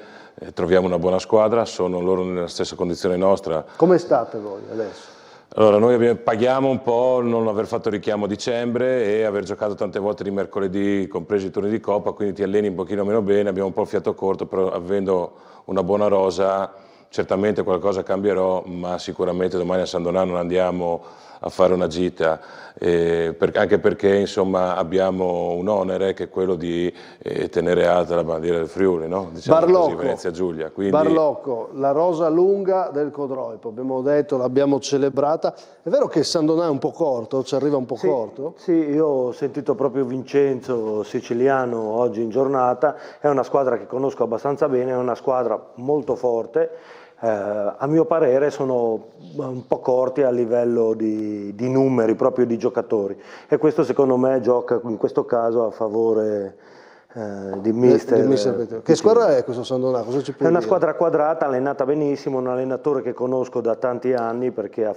troviamo una buona squadra, sono loro nella stessa condizione nostra. Come state voi adesso? Allora, noi paghiamo un po' non aver fatto richiamo a dicembre e aver giocato tante volte di mercoledì, compresi i turni di Coppa, quindi ti alleni un pochino meno bene, abbiamo un po' il fiato corto, però avendo una buona rosa certamente qualcosa cambierò, ma sicuramente domani a San Donà non andiamo a fare una gita, anche perché insomma abbiamo un onere che è quello di tenere alta la bandiera del Friuli, no? Diciamo Barlocco, così, Venezia Giulia. Quindi... Barlocco, la rosa lunga del Codroipo, abbiamo detto, l'abbiamo celebrata. È vero che San Donà è un po' corto, ci arriva un po' corto? Sì, io ho sentito proprio Vincenzo Siciliano oggi in giornata, è una squadra che conosco abbastanza bene, è una squadra molto forte. A mio parere sono un po' corti a livello di numeri, proprio di giocatori, e questo secondo me gioca in questo caso a favore di mister. Che squadra è questo Sandonà? Cosa ci puoi È una dire? squadra quadrata, allenata benissimo, un allenatore che conosco da tanti anni perché ha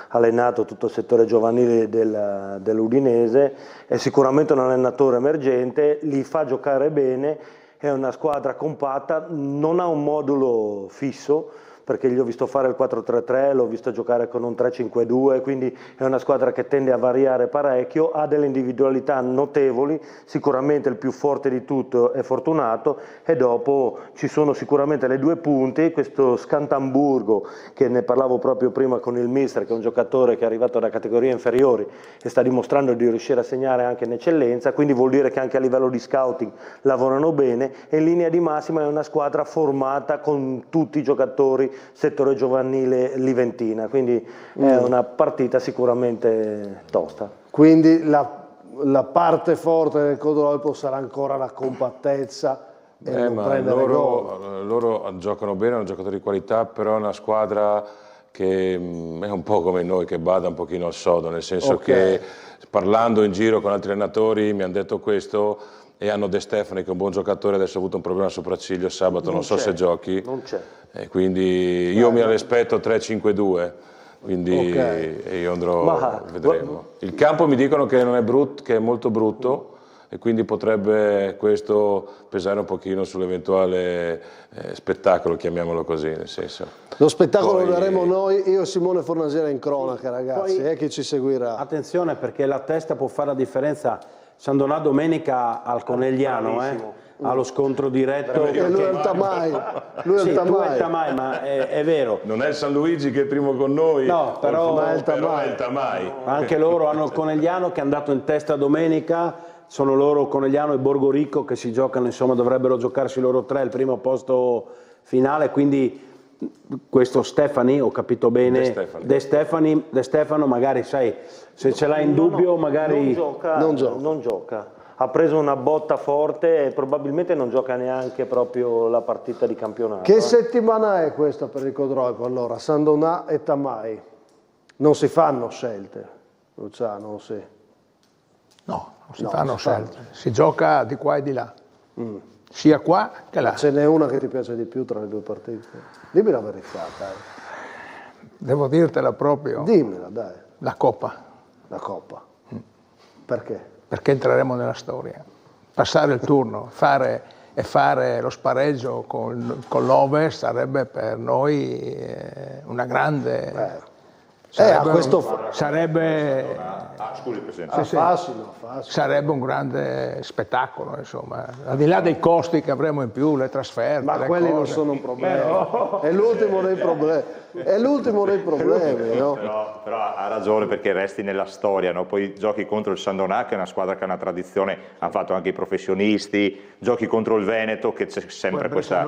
allenato tutto il settore giovanile dell'Udinese, è sicuramente un allenatore emergente, li fa giocare bene, è una squadra compatta, non ha un modulo fisso, perché gli ho visto fare il 4-3-3, l'ho visto giocare con un 3-5-2, quindi è una squadra che tende a variare parecchio, ha delle individualità notevoli, sicuramente il più forte di tutto è Fortunato, e dopo ci sono sicuramente le due punte, questo Scantamburgo, che ne parlavo proprio prima con il mister, che è un giocatore che è arrivato da categorie inferiori e sta dimostrando di riuscire a segnare anche in eccellenza, quindi vuol dire che anche a livello di scouting lavorano bene, e in linea di massima è una squadra formata con tutti i giocatori settore giovanile liventina, quindi è una partita sicuramente tosta. Quindi la parte forte del Codolpo sarà ancora la compattezza e non ma prendere gol. loro giocano bene, hanno giocatori di qualità, però è una squadra che è un po' come noi, che bada un pochino al sodo, nel senso che parlando in giro con altri allenatori mi hanno detto questo, e hanno De Stefani che è un buon giocatore, adesso ha avuto un problema al sopraciglio sabato, non so se giochi. Non c'è. E quindi io mi aspetto 3-5-2, quindi io andrò, vedremo. Il campo mi dicono che non è brutto, che è molto brutto, e quindi potrebbe questo pesare un pochino sull'eventuale spettacolo, chiamiamolo così, nel senso. Lo spettacolo lo daremo noi, io e Simone Fornasiera in cronaca, ragazzi, chi ci seguirà. Attenzione, perché la testa può fare la differenza. Sandonà domenica al Conegliano, allo scontro diretto. E lui è il Tamai. Tu è il Tamai, ma è vero. Non è il San Luigi che è primo con noi, no, però è il Tamai. Anche loro hanno il Conegliano che è andato in testa domenica, sono loro Conegliano e Borgorico che si giocano, insomma dovrebbero giocarsi loro tre il primo posto finale, quindi questo Stefani, ho capito bene, De Stefano magari sai, se ce l'ha in dubbio magari non gioca. Ha preso una botta forte e probabilmente non gioca neanche proprio la partita di campionato. Che settimana è questa per il Codolpo allora? Sandonà e Tamai. Non si fanno scelte, Luciano, sì. No, non si fanno scelte. Si gioca di qua e di là. Sia qua che là. Ce n'è una che ti piace di più tra le due partite? Dimmi la verità, dai. Devo dirtela proprio. Dimmela, dai. La Coppa. La Coppa. Perché? Perché entreremo nella storia. Passare il turno, fare lo spareggio con l'Ove sarebbe per noi una grande... Sarebbe un grande spettacolo, insomma, al di là dei costi che avremo in più, le trasferte. Ma quelli non sono un problema, è l'ultimo dei problemi. È l'ultimo dei problemi, no? Però ha ragione, perché resti nella storia, no? Poi giochi contro il Sandonà, che è una squadra che ha una tradizione, hanno fatto anche i professionisti, giochi contro il Veneto, che c'è sempre questa...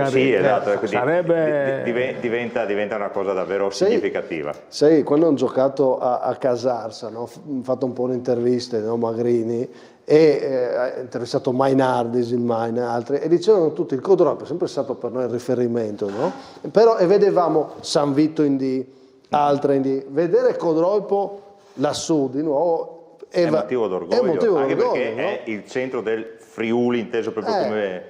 sì, esatto, sarebbe... diventa una cosa davvero significativa. Sai, quando hanno giocato a Casarsa, no? Ho fatto un po' di interviste, no? Magrini, e ha intervistato Mainardis, il Main e altri, e dicevano tutti il Codolpo è sempre stato per noi il riferimento, no? Però, e vedevamo San Vito in D, altre in D, vedere Codolpo lassù di nuovo è motivo d'orgoglio, anche perché no? è il centro del Friuli, inteso proprio come...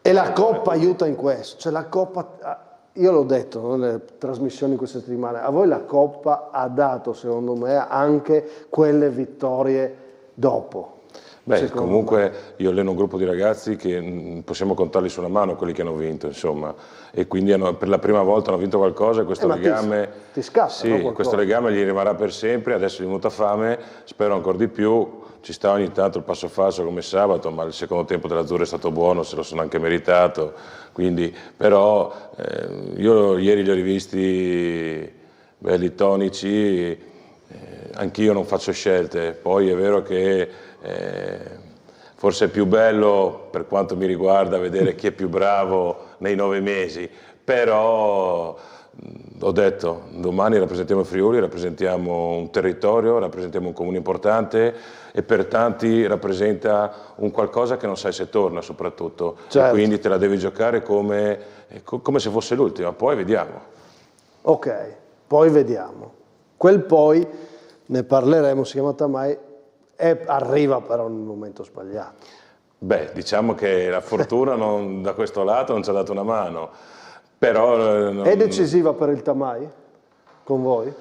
E la Coppa aiuta in questo, cioè la Coppa... Io l'ho detto, no, nelle trasmissioni in queste settimane, a voi la Coppa ha dato, secondo me, anche quelle vittorie dopo. Beh, comunque io alleno un gruppo di ragazzi che possiamo contarli su una mano quelli che hanno vinto, insomma, e quindi per la prima volta hanno vinto qualcosa e questo legame... Ti scassa, sì, no, questo legame gli rimarrà per sempre, adesso è venuta fame, spero ancora di più, ci sta ogni tanto il passo falso come sabato, ma il secondo tempo dell'Azzurro è stato buono, se lo sono anche meritato, quindi, però io ieri li ho rivisti belli tonici, anch'io non faccio scelte, poi è vero che forse è più bello per quanto mi riguarda vedere chi è più bravo nei 9 mesi, però ho detto domani rappresentiamo il Friuli, rappresentiamo un territorio, rappresentiamo un comune importante e per tanti rappresenta un qualcosa che non sai se torna soprattutto, e quindi te la devi giocare come se fosse l'ultima, poi vediamo. Ok, poi vediamo. Quel poi ne parleremo, si chiama Tamai. e arriva però nel momento sbagliato. Beh, diciamo che la fortuna da questo lato non ci ha dato una mano, però... È decisiva per il Tamai con voi?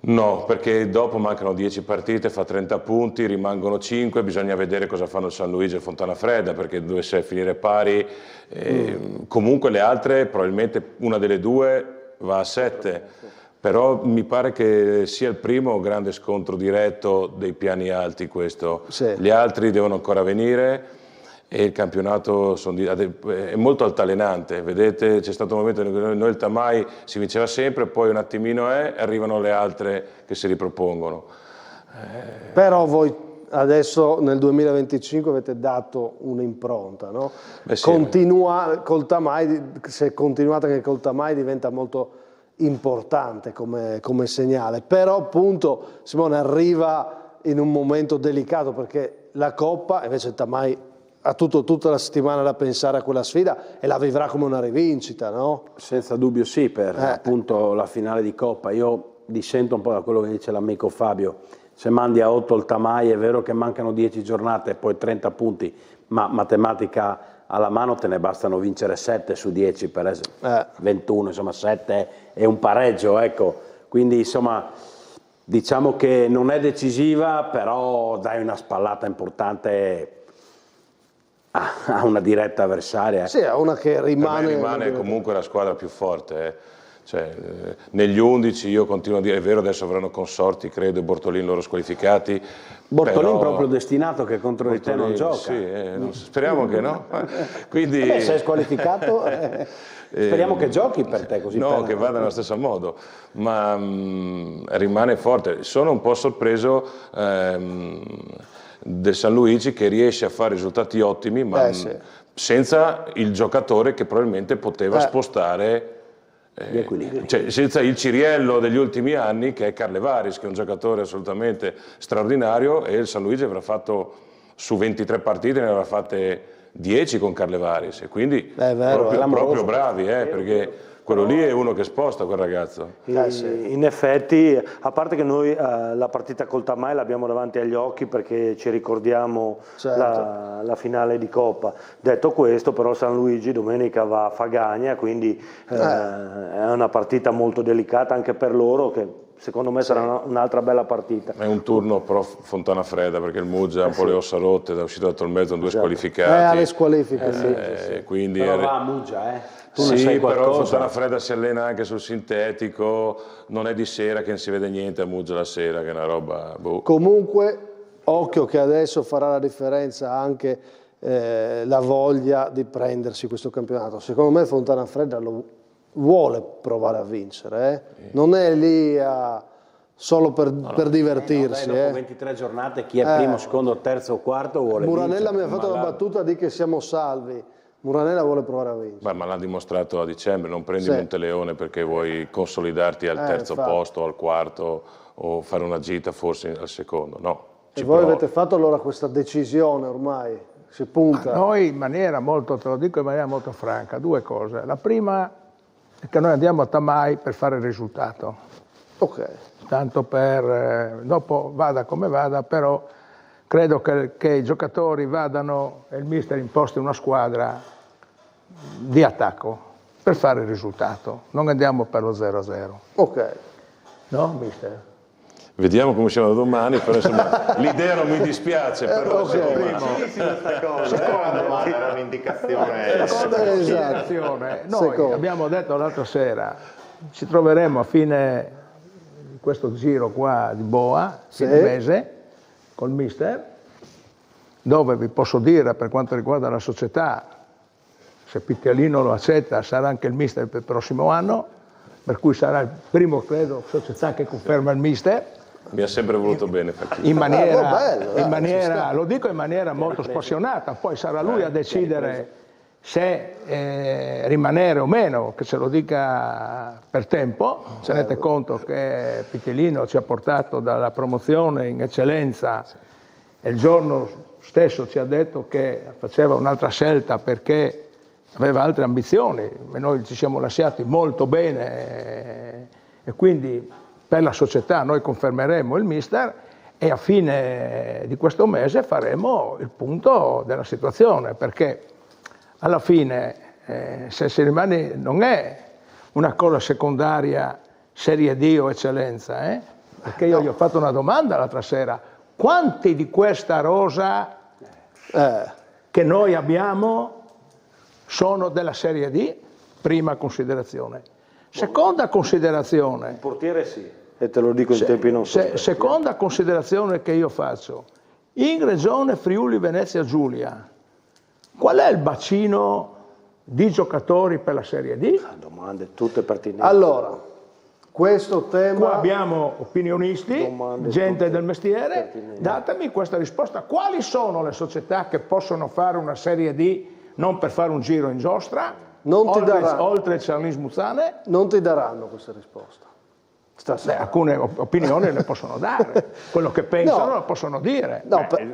No, perché dopo mancano 10 partite, fa 30 punti, rimangono 5, bisogna vedere cosa fanno il San Luigi e Fontana Fredda, perché dovesse finire pari, comunque le altre, probabilmente una delle due va a 7, però mi pare che sia il primo grande scontro diretto dei piani alti questo, Sì. Gli altri devono ancora venire. E il campionato è molto altalenante, vedete, c'è stato un momento in cui noi il Tamai si vinceva sempre, poi un attimino arrivano le altre che si ripropongono. Però voi adesso nel 2025 avete dato un'impronta, no? Beh, sì. Col Tamai, se continuate anche col Tamai diventa molto importante come segnale, però appunto Simone arriva in un momento delicato perché la Coppa, invece il Tamai ha tutta la settimana da pensare a quella sfida e la vivrà come una rivincita, no? Senza dubbio sì, per appunto la finale di Coppa. Io dissento un po' da quello che dice l'amico Fabio. Se mandi a 8 il Tamai è vero che mancano 10 giornate e poi 30 punti, ma matematica alla mano te ne bastano vincere 7 su 10 per esempio, 21, insomma 7 è un pareggio, ecco. Quindi insomma diciamo che non è decisiva, però dai una spallata importante a una diretta avversaria. Sì, a una che rimane comunque la squadra più forte. Cioè, negli 11 io continuo a dire, è vero adesso avranno consorti, credo, e Bortolin loro squalificati. Bortolin proprio destinato che contro di te non gioca. Sì, speriamo che no. Quindi... se è squalificato... Speriamo che giochi per te così. No, che vada nello stesso modo, ma rimane forte. Sono un po' sorpreso del San Luigi che riesce a fare risultati ottimi, ma senza il giocatore che probabilmente poteva spostare, cioè, senza il Ciriello degli ultimi anni che è Carlevaris, che è un giocatore assolutamente straordinario, e il San Luigi avrà fatto su 23 partite, ne avrà fatte 10 con Carlevaris, e quindi proprio bravi, perché quello lì è uno che sposta quel ragazzo. In effetti, a parte che noi la partita col Tamai l'abbiamo davanti agli occhi perché ci ricordiamo la finale di Coppa. Detto questo, però San Luigi domenica va a Fagagna, quindi è una partita molto delicata anche per loro, che secondo me sarà un'altra bella partita. È un turno però Fontana Fredda, perché il Muggia ha un po' le ossa rotte, è uscito dal mezzo, due squalificati. Le squalifiche, quindi però va a Muggia, Tu sì, però Fontana Fredda si allena anche sul sintetico, non è di sera che non si vede niente a Muggia la sera, che è una roba... Comunque, occhio che adesso farà la differenza anche la voglia di prendersi questo campionato. Secondo me Fontana Fredda lo vuole provare a vincere, non è lì solo per divertirsi. Dopo 23 giornate chi è primo, secondo, terzo o quarto vuole Muranella vincere. mi ha fatto una battuta di che siamo salvi. Muranella vuole provare a vincere. Ma l'ha dimostrato a dicembre, non prendi Monteleone perché vuoi consolidarti al terzo posto, al quarto, o fare una gita forse al secondo, no. E voi avete fatto allora questa decisione ormai, si punta? Noi in maniera molto, te lo dico in maniera molto franca, due cose. La prima è che noi andiamo a Tamai per fare il risultato. Ok. Tanto per, dopo vada come vada, però credo che i giocatori vadano e il mister imposti una squadra di attacco per fare il risultato. Non andiamo per lo 0-0. Ok. No, mister? Vediamo come siamo domani, però insomma l'idea non mi dispiace, però era un'indicazione. Noi abbiamo detto l'altra sera, ci troveremo a fine di questo giro qua di Boa, fine mese, col mister, dove vi posso dire, per quanto riguarda la società, se Pittialino lo accetta sarà anche il mister per il prossimo anno, per cui sarà il primo, credo, società che conferma il mister. Mi ha sempre voluto bene. In maniera, lo dico in maniera molto spassionata, poi sarà lui a decidere se rimanere o meno, che se lo dica per tempo. Tenete conto che Pittialino ci ha portato dalla promozione in eccellenza e il giorno stesso ci ha detto che faceva un'altra scelta perché aveva altre ambizioni, e noi ci siamo lasciati molto bene, e quindi per la società noi confermeremo il mister e a fine di questo mese faremo il punto della situazione, perché alla fine se si rimane non è una cosa secondaria Serie D o eccellenza, perché io gli ho fatto una domanda l'altra sera: quanti di questa rosa che noi abbiamo sono della Serie D? Prima considerazione. Seconda considerazione. Il portiere sì, e te lo dico in tempi non sospetti. Seconda considerazione che io faccio. In regione Friuli Venezia Giulia, qual è il bacino di giocatori per la Serie D? Domande tutte pertinenti. Allora, questo tema... Qua abbiamo opinionisti, gente del mestiere, datemi questa risposta. Quali sono le società che possono fare una Serie D non per fare un giro in giostra, oltre il Charlis Muzzane? Non ti daranno questa risposta. Alcune opinioni le possono dare, quello che pensano lo possono dire.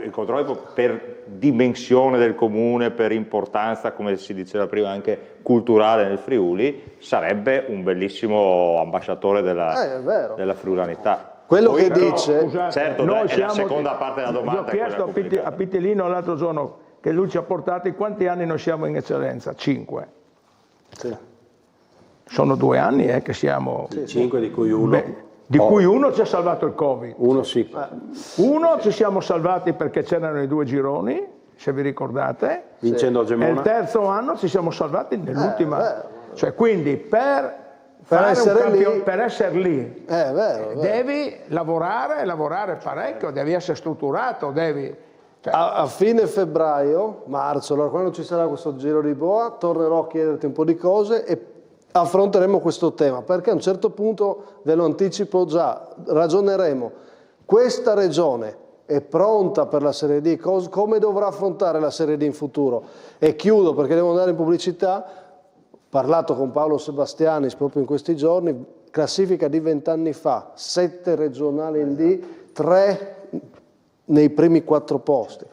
Il controllo per dimensione del comune, per importanza, come si diceva prima, anche culturale nel Friuli, sarebbe un bellissimo ambasciatore della friulanità. Quello Poi, che dice... Scusate, certo, è la seconda parte della domanda. Io ho chiesto a Pitellino l'altro giorno, che lui ci ha portato, in quanti anni noi siamo in eccellenza? 5. Sì. Sono 2 anni che siamo... 5 di cui uno... di cui uno ci ha salvato il Covid. Uno sì. Uno ci siamo salvati perché c'erano i 2 gironi, se vi ricordate. Vincendo a Gemona. E il terzo anno ci siamo salvati nell'ultima... Cioè, quindi per essere lì devi lavorare parecchio, devi essere strutturato, devi... A fine febbraio, marzo, allora quando ci sarà questo giro di boa, tornerò a chiederti un po' di cose e affronteremo questo tema, perché a un certo punto, ve lo anticipo già, ragioneremo. Questa regione è pronta per la Serie D, come dovrà affrontare la Serie D in futuro? E chiudo perché devo andare in pubblicità. Ho parlato con Paolo Sebastianis proprio in questi giorni, classifica di 20 anni fa, 7 regionali in D, 3 nei primi 4 posti.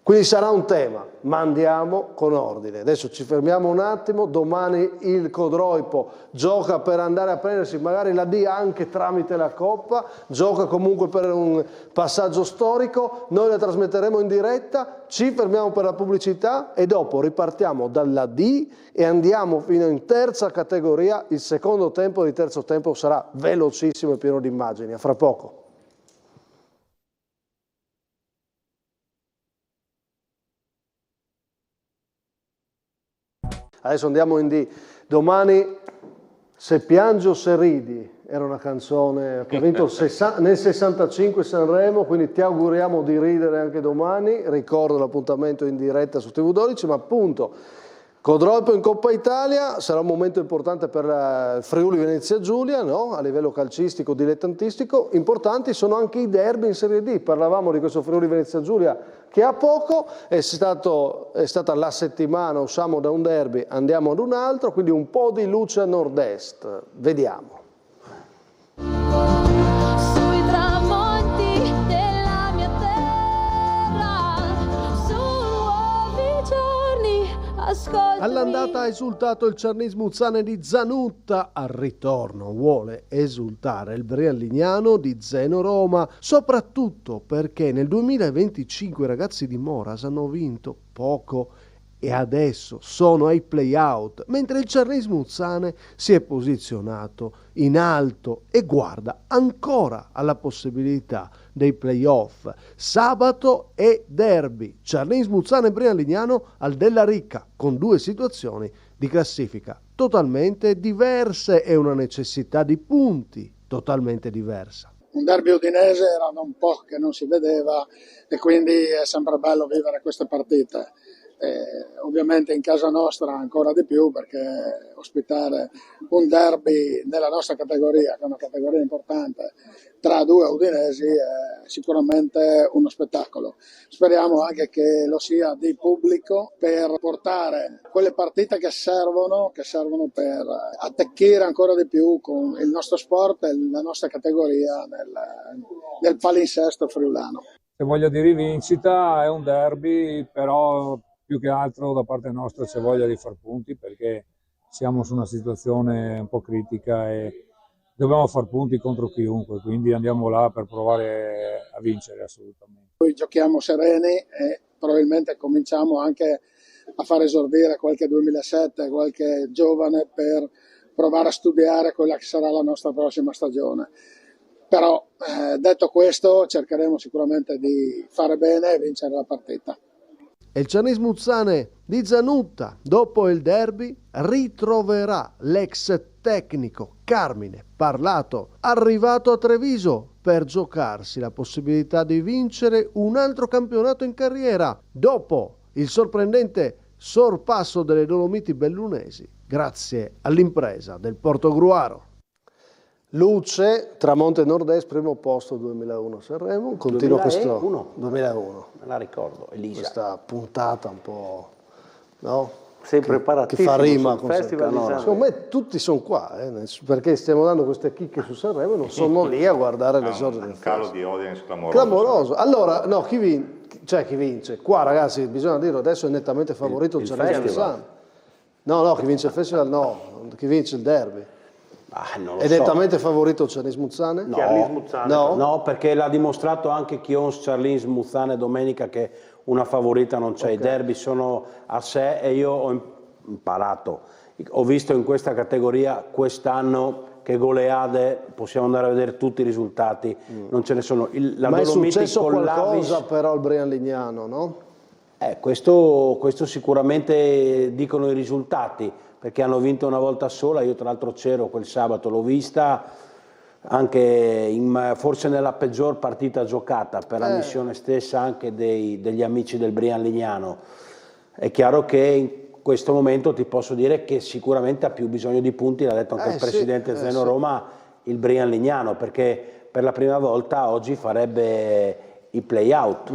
Quindi sarà un tema, ma andiamo con ordine. Adesso ci fermiamo un attimo, domani il Codroipo gioca per andare a prendersi magari la D anche tramite la Coppa, gioca comunque per un passaggio storico, noi la trasmetteremo in diretta, ci fermiamo per la pubblicità e dopo ripartiamo dalla D e andiamo fino in terza categoria. Il secondo tempo di terzo tempo sarà velocissimo e pieno di immagini. A fra poco. Adesso andiamo in D. Domani, Se piangi o se ridi, era una canzone che ha vinto nel 65 Sanremo, quindi ti auguriamo di ridere anche domani. Ricordo l'appuntamento in diretta su TV12, ma appunto Codroipo in Coppa Italia sarà un momento importante per il Friuli Venezia Giulia, no? A livello calcistico, dilettantistico. Importanti sono anche i derby in Serie D. Parlavamo di questo Friuli Venezia Giulia che a poco è stata la settimana, usciamo da un derby, andiamo ad un altro, quindi un po' di luce a nord-est. Vediamo. Sui tramonti della mia terra, su nuovi giorni, ascoltami. All'andata ha esultato il Charnis Muzzane di Zanutta, al ritorno vuole esultare il Brianlignano di Zeno Roma, soprattutto perché nel 2025 i ragazzi di Moras hanno vinto poco e adesso sono ai play-out, mentre il Charnis Muzzane si è posizionato in alto e guarda ancora alla possibilità dei play-off. Sabato e derby, Charnis Muzzane e Brianlignano al Della Ricca, con 2 situazioni di classifica totalmente diverse e una necessità di punti totalmente diversa. Un derby udinese era da un po' che non si vedeva e quindi è sempre bello vivere queste partite. Ovviamente in casa nostra ancora di più, perché ospitare un derby nella nostra categoria, che è una categoria importante, tra 2 udinesi è sicuramente uno spettacolo. Speriamo anche che lo sia di pubblico per portare quelle partite che servono per attecchire ancora di più con il nostro sport e la nostra categoria nel palinsesto friulano. C'è voglia di rivincita, è un derby, però più che altro da parte nostra c'è voglia di far punti, perché siamo su una situazione un po' critica e dobbiamo far punti contro chiunque, quindi andiamo là per provare a vincere assolutamente. Noi giochiamo sereni e probabilmente cominciamo anche a far esordire qualche 2007, qualche giovane per provare a studiare quella che sarà la nostra prossima stagione. Però detto questo cercheremo sicuramente di fare bene e vincere la partita. E il Cernis Muzzane di Zanutta, dopo il derby, ritroverà l'ex tecnico Carmine Parlato, arrivato a Treviso per giocarsi la possibilità di vincere un altro campionato in carriera, dopo il sorprendente sorpasso delle Dolomiti Bellunesi, grazie all'impresa del Portogruaro. Luce, Tramonte Nord-Est, primo posto 2001 Sanremo, continua 2001. Me la ricordo, Elisa. Questa puntata un po', no? Sempre che preparatissimo fa rima sul con Festival di Sanremo. Secondo me tutti sono qua, perché stiamo dando queste chicche su Sanremo e non sono lì a guardare le sorte del Un calo festival. di audience clamoroso. Clamoroso. Allora, no, chi vince? Qua ragazzi, bisogna dirlo, adesso è nettamente favorito il Cernis Muzzane. No, chi vince il festival no, chi vince il derby. Non lo È so. nettamente favorito il Cernis Muzzane? No, perché l'ha dimostrato anche Chions, Cernis Muzzane domenica che una favorita non c'è. I derby sono a sé e io ho imparato. Ho visto in questa categoria quest'anno che goleade, possiamo andare a vedere tutti i risultati, non ce ne sono. Ma è successo qualcosa però al Brian Lignano, no? Questo sicuramente dicono i risultati, perché hanno vinto una volta sola. Io tra l'altro c'ero quel sabato, l'ho vista anche forse nella peggior partita giocata per la missione stessa anche degli amici del Brian Lignano. È chiaro che in questo momento ti posso dire che sicuramente ha più bisogno di punti, l'ha detto anche il presidente Zeno Roma, il Brian Lignano, perché per la prima volta oggi farebbe i play-out.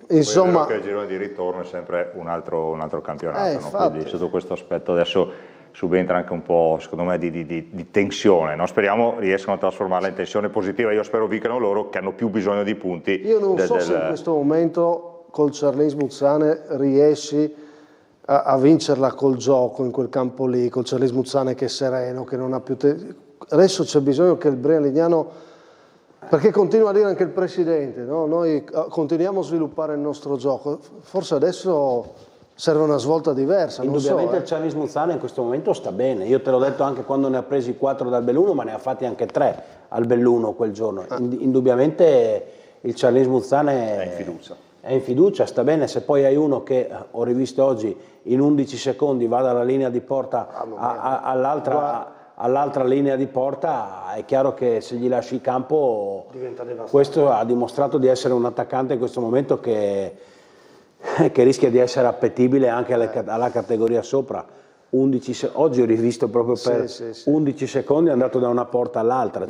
Insomma, che il girone di ritorno è sempre un altro campionato, no? infatti. Quindi sotto questo aspetto adesso subentra anche un po', secondo me, di tensione, no? Speriamo riescano a trasformarla in tensione positiva. Io spero vincano loro che hanno più bisogno di punti. Io non so se in questo momento col Cernis Muzzane riesci a vincerla col gioco in quel campo lì, col Cernis Muzzane che è sereno, che non ha più adesso c'è bisogno che il Brian Lignano, perché continua a dire anche il presidente, no? Noi continuiamo a sviluppare il nostro gioco, forse adesso serve una svolta diversa. Indubbiamente non il Cernis Muzzane in questo momento sta bene, io te l'ho detto anche quando ne ha presi 4 dal Belluno, ma ne ha fatti anche 3 al Belluno quel giorno. Indubbiamente il Cernis Muzzane è in fiducia, sta bene. Se poi hai uno che ho rivisto oggi in 11 secondi va dalla linea di porta all'altra linea di porta, è chiaro che se gli lasci il campo, questo ha dimostrato di essere un attaccante in questo momento che rischia di essere appetibile anche alla categoria sopra. Oggi ho rivisto proprio per 11 secondi è andato da una porta all'altra,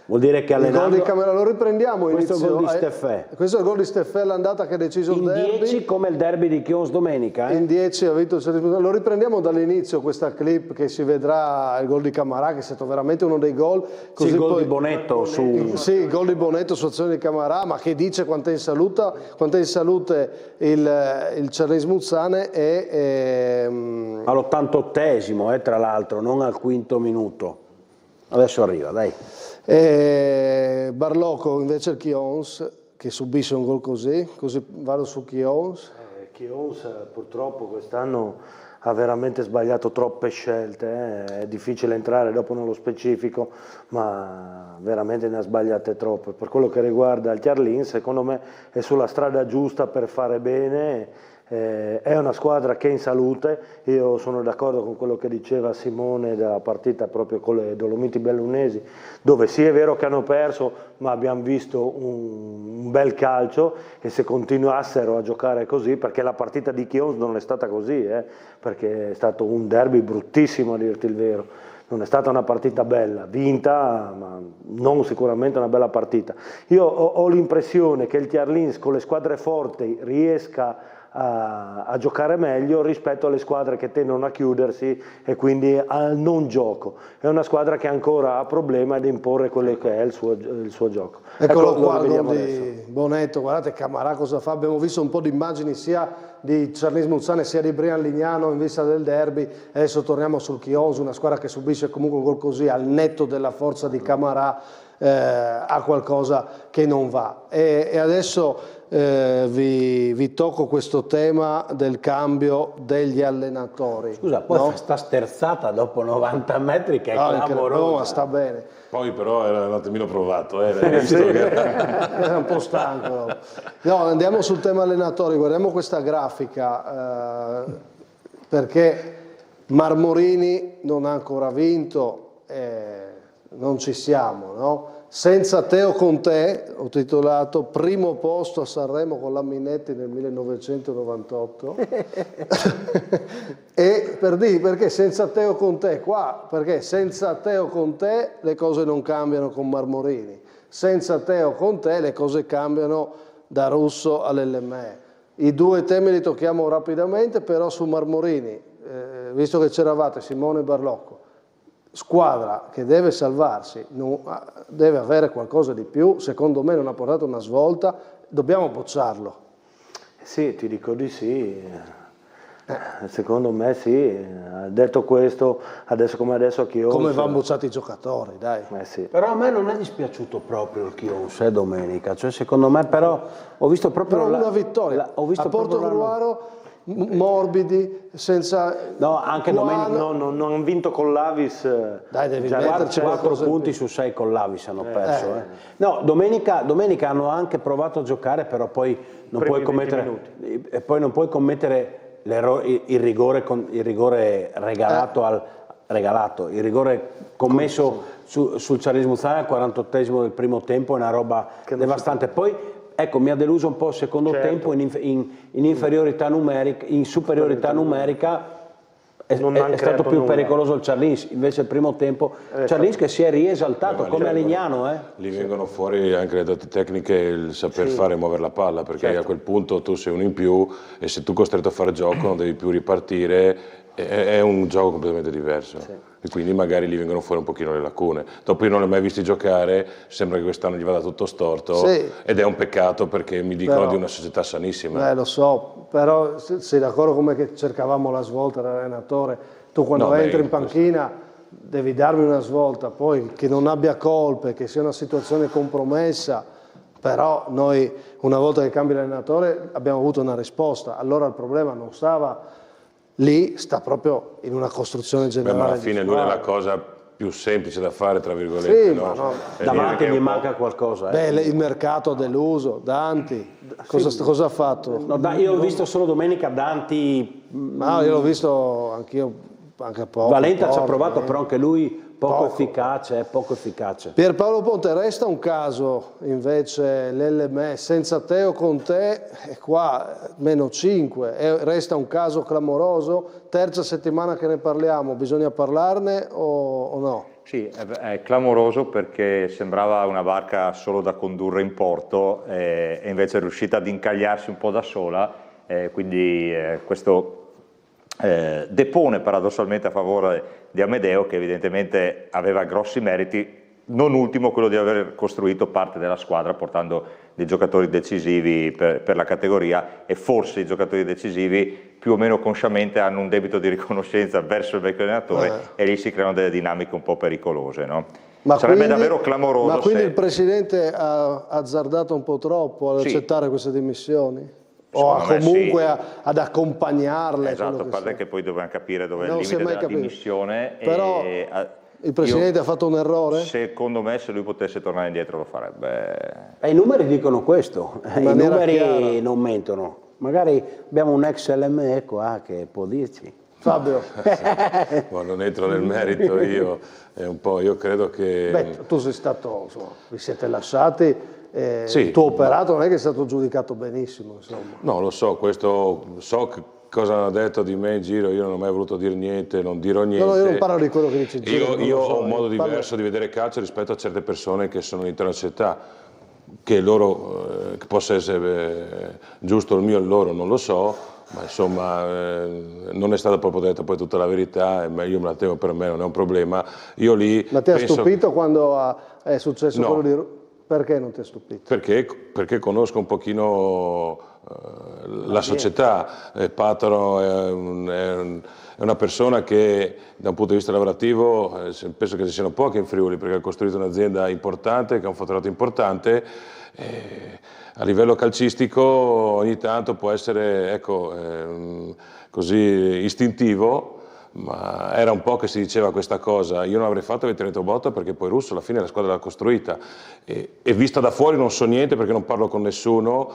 vuol dire che allenando... Il gol di Camera lo riprendiamo. Questo è il gol di Steffè. Questo è il gol di Steffè, l'andata che ha deciso il derby. In 10 come il derby di Chions domenica. In 10 ha vinto il Cernis Muzzane. Lo riprendiamo dall'inizio, questa clip che si vedrà, il gol di Camarà che è stato veramente uno dei gol. Così il gol di Bonetto su... Sì, il gol di Bonetto su azione di Camarà, ma che dice quanto è in salute il Cernis Muzzane all'88esimo, tra l'altro, non al quinto minuto. Adesso arriva, dai. Barlocco invece il Chions che subisce un gol così vado su Chions. Chions purtroppo quest'anno ha veramente sbagliato troppe scelte, è difficile entrare dopo nello specifico, ma veramente ne ha sbagliate troppe. Per quello che riguarda il Chiarlin, secondo me è sulla strada giusta per fare bene. È una squadra che è in salute, io sono d'accordo con quello che diceva Simone della partita proprio con le Dolomiti Bellunesi, dove sì è vero che hanno perso, ma abbiamo visto un bel calcio, e se continuassero a giocare così, perché la partita di Chions non è stata così, perché è stato un derby bruttissimo a dirti il vero, non è stata una partita bella, vinta, ma non sicuramente una bella partita. Io ho l'impressione che il Chiarlins con le squadre forti riesca a giocare meglio rispetto alle squadre che tendono a chiudersi e quindi al non gioco. È una squadra che ancora ha problema ad imporre quello che è il suo gioco. Eccolo qua, il gol Bonetto, guardate Camarà cosa fa, abbiamo visto un po' di immagini sia di Charlis Muzzane sia di Brian Lignano in vista del derby, adesso torniamo sul Chionzo, una squadra che subisce comunque un gol così, al netto della forza di Camarà ha qualcosa che non va. E adesso vi tocco questo tema del cambio degli allenatori. Scusa, poi sta sterzata dopo 90 metri che è clamorosa. No, sta bene. Poi però era un attimino provato, era un po' stanco. No, andiamo sul tema allenatori, guardiamo questa grafica, perché Marmorini non ha ancora vinto, non ci siamo, no? Senza Teo Conte, ho titolato primo posto a Sanremo con la Minetti nel 1998 e per dire perché senza Teo Conte qua, perché senza Teo Conte le cose non cambiano con Marmorini, senza Teo Conte le cose cambiano da Russo all'LME. I due temi li tocchiamo rapidamente, però su Marmorini, visto che c'eravate Simone e Barlocco, squadra che deve salvarsi, deve avere qualcosa di più, secondo me non ha portato una svolta, dobbiamo bocciarlo. Sì, ti dico di sì, secondo me sì, detto questo, adesso come adesso Chionzo... Come vanno bocciati i giocatori, dai. Sì. Però a me non è dispiaciuto proprio il Chionzo domenica, cioè secondo me però ho visto proprio... Però una vittoria, ho visto a Portogruaro morbidi, senza... No, anche domenica non hanno vinto con l'Avis. Dai, devi metterci 4 punti su 6 con l'Avis hanno perso. No, domenica hanno anche provato a giocare, però poi non puoi commettere il rigore regalato, il rigore commesso sul Charlis Muzzane al 48esimo del primo tempo è una roba devastante. Poi ecco, mi ha deluso un po' il secondo tempo in inferiorità numerica, in superiorità numerica è stato più pericoloso il Charlis, invece il primo tempo Charlis che si è riesaltato come a Lignano. Lì vengono fuori anche le doti tecniche, il saper fare e muovere la palla, perché a quel punto tu sei uno in più e se tu costretto a fare gioco non devi più ripartire, è un gioco completamente diverso. E quindi magari lì vengono fuori un pochino le lacune. Dopo io non li ho mai visti giocare, sembra che quest'anno gli vada tutto storto ed è un peccato perché mi dicono di una società sanissima. Lo so, però sei d'accordo come che cercavamo la svolta dall'allenatore? Tu quando entri in panchina devi darmi una svolta, poi che non abbia colpe, che sia una situazione compromessa, però noi una volta che cambi l'allenatore abbiamo avuto una risposta, allora il problema non stava lì, sta proprio in una costruzione generale. Ma alla fine lui è la cosa più semplice da fare, tra virgolette. Davanti gli manca qualcosa. Il mercato ha deluso, Danti, cosa ha fatto? Io ho visto solo domenica Danti. Io l'ho visto anch'io, anche poco. Valenta ci ha provato, però anche lui poco efficace. Pierpaolo Ponte, resta un caso invece l'LME senza Teo Conte, e qua meno 5, resta un caso clamoroso, terza settimana che ne parliamo, bisogna parlarne o no? Sì, è clamoroso perché sembrava una barca solo da condurre in porto e invece è riuscita ad incagliarsi un po' da sola, quindi questo depone paradossalmente a favore di Amedeo, che evidentemente aveva grossi meriti, non ultimo quello di aver costruito parte della squadra portando dei giocatori decisivi per la categoria, e forse i giocatori decisivi più o meno consciamente hanno un debito di riconoscenza verso il vecchio allenatore e lì si creano delle dinamiche un po' pericolose, no? Sarebbe davvero clamoroso. Ma quindi il Presidente ha azzardato un po' troppo ad accettare queste dimissioni? O comunque ad accompagnarle. Esatto, a parte che poi dobbiamo capire dove è il limite della dimissione. Però il Presidente ha fatto un errore? Secondo me se lui potesse tornare indietro lo farebbe. I numeri dicono questo, i numeri non mentono. Magari abbiamo un ex LME qua che può dirci. Fabio. Non entro nel merito io, io credo che... tu sei stato, insomma, vi siete lasciati. Sì, il tuo operato non è che è stato giudicato benissimo, insomma. No, lo so, so cosa hanno detto di me in giro, io non ho mai voluto dire niente, non dirò niente. No, io non parlo di quello che dice in giro. Io ho un modo diverso di vedere calcio rispetto a certe persone che sono all'interno della società, che possa essere giusto il mio e il loro, non lo so, ma insomma non è stata proprio detta poi tutta la verità, io me la tengo per me, non è un problema. Io lì ma ti ha stupito quando è successo quello di... Perché non ti ha stupito? Perché conosco un pochino la società. Pataro è una persona che da un punto di vista lavorativo penso che ci siano pochi in Friuli, perché ha costruito un'azienda importante, che ha un fatturato importante. A livello calcistico ogni tanto può essere così istintivo, ma era un po' che si diceva questa cosa. Io non avrei fatto Veneto Botta perché poi Russo alla fine la squadra l'ha costruita e vista da fuori non so niente perché non parlo con nessuno,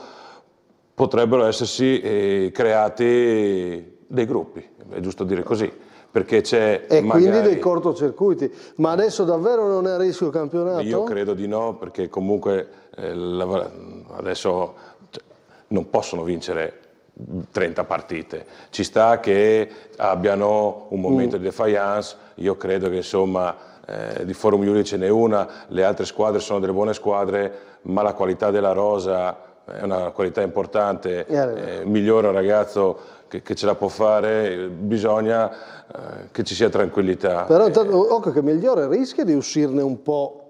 potrebbero essersi creati dei gruppi, è giusto dire così, perché c'è e magari... quindi dei cortocircuiti. Ma adesso davvero non è a rischio il campionato? Io credo di no, perché comunque adesso non possono vincere 30 partite, ci sta che abbiano un momento di defiance. Io credo che insomma di Forum Iulia ce n'è una, le altre squadre sono delle buone squadre, ma la qualità della rosa è una qualità importante, migliora un ragazzo che ce la può fare, bisogna che ci sia tranquillità. Però intanto occhio che Migliore rischia di uscirne un po'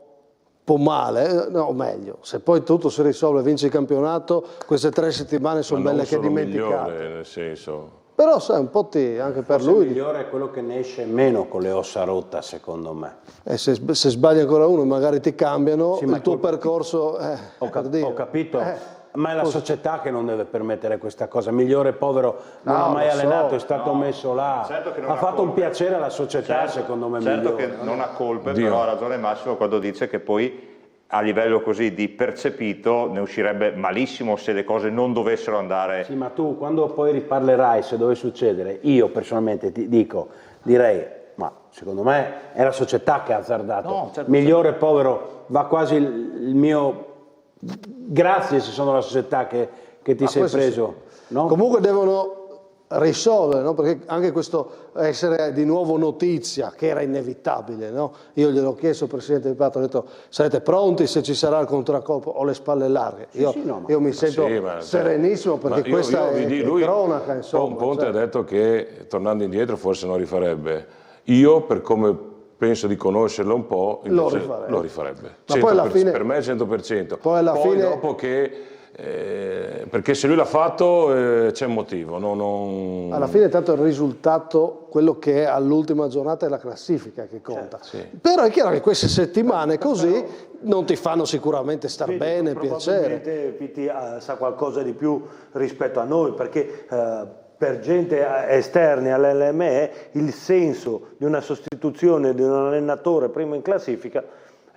male, no, meglio, se poi tutto si risolve e vince il campionato, queste 3 settimane sono belle che dimenticate. Migliore, nel senso... Però sai, un po' anche per lui... Il migliore è quello che ne esce meno con le ossa rotte, secondo me. Se sbagli ancora uno magari ti cambiano, sì, il tuo percorso... Ho capito, ma è la società che non deve permettere questa cosa. Migliore povero non ha mai allenato, è stato messo là. Certo che non ha fatto un piacere alla società, secondo me. Certo Migliore, che non ha colpe, però ha ragione Massimo quando dice che poi a livello così di percepito ne uscirebbe malissimo se le cose non dovessero andare. Sì, ma tu quando poi riparlerai se dove succedere, io personalmente ti direi, ma secondo me è la società che ha azzardato. No, certo, Migliore povero, va quasi il mio grazie se sono la società che ti sei preso. Sì. No? Comunque devono risolvere, no? Perché anche questo essere di nuovo notizia, che era inevitabile, no? Io gliel'ho chiesto al Presidente del Patto, ho detto sarete pronti se ci sarà il contraccolpo, ho le spalle larghe. Io mi sento serenissimo perché questa è cronaca, insomma. Ponte ha detto che tornando indietro forse non rifarebbe. Io, per come penso di conoscerlo un po', lo rifarebbe. Ma poi alla fine, per me è 100%. Poi alla fine, dopo che perché se lui l'ha fatto c'è un motivo. Alla fine tanto il risultato, quello che è all'ultima giornata è la classifica che conta. Sì. Però è chiaro che queste settimane così non ti fanno sicuramente star bene, piacere. Probabilmente Pitti sa qualcosa di più rispetto a noi, perché per gente esterni all'LME il senso di una sostituzione di un allenatore primo in classifica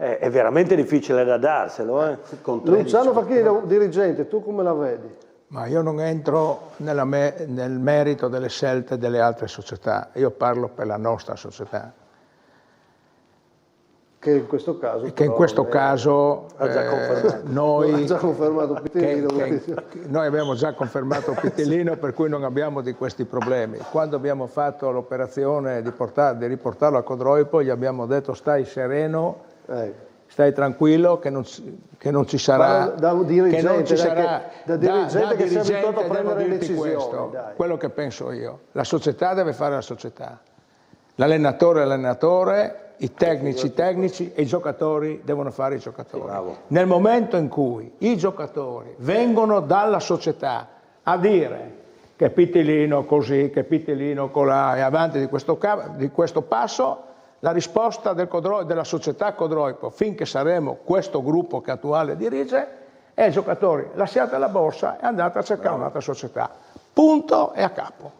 è veramente difficile da darselo. Luciano Facchini, dirigente, tu come la vedi? Ma io non entro nel merito delle scelte delle altre società, io parlo per la nostra società. Che in questo caso, noi, ha già confermato Pitellino. Noi abbiamo già confermato Pitellino, per cui non abbiamo di questi problemi. Quando abbiamo fatto l'operazione di riportarlo a Codroipo, gli abbiamo detto stai sereno, stai tranquillo che non ci sarà, da dirigente che si è abituato a prendere decisioni. Quello che penso io, la società deve fare la società, l'allenatore, i tecnici e i giocatori devono fare i giocatori. Bravo. Nel momento in cui i giocatori vengono dalla società a dire che Pitellino così, che Pitellino colà e avanti di questo passo, la risposta della società Codroipo, finché saremo questo gruppo che attuale dirige, è ai giocatori lasciate la borsa e andate a cercare un'altra società. Punto e a capo.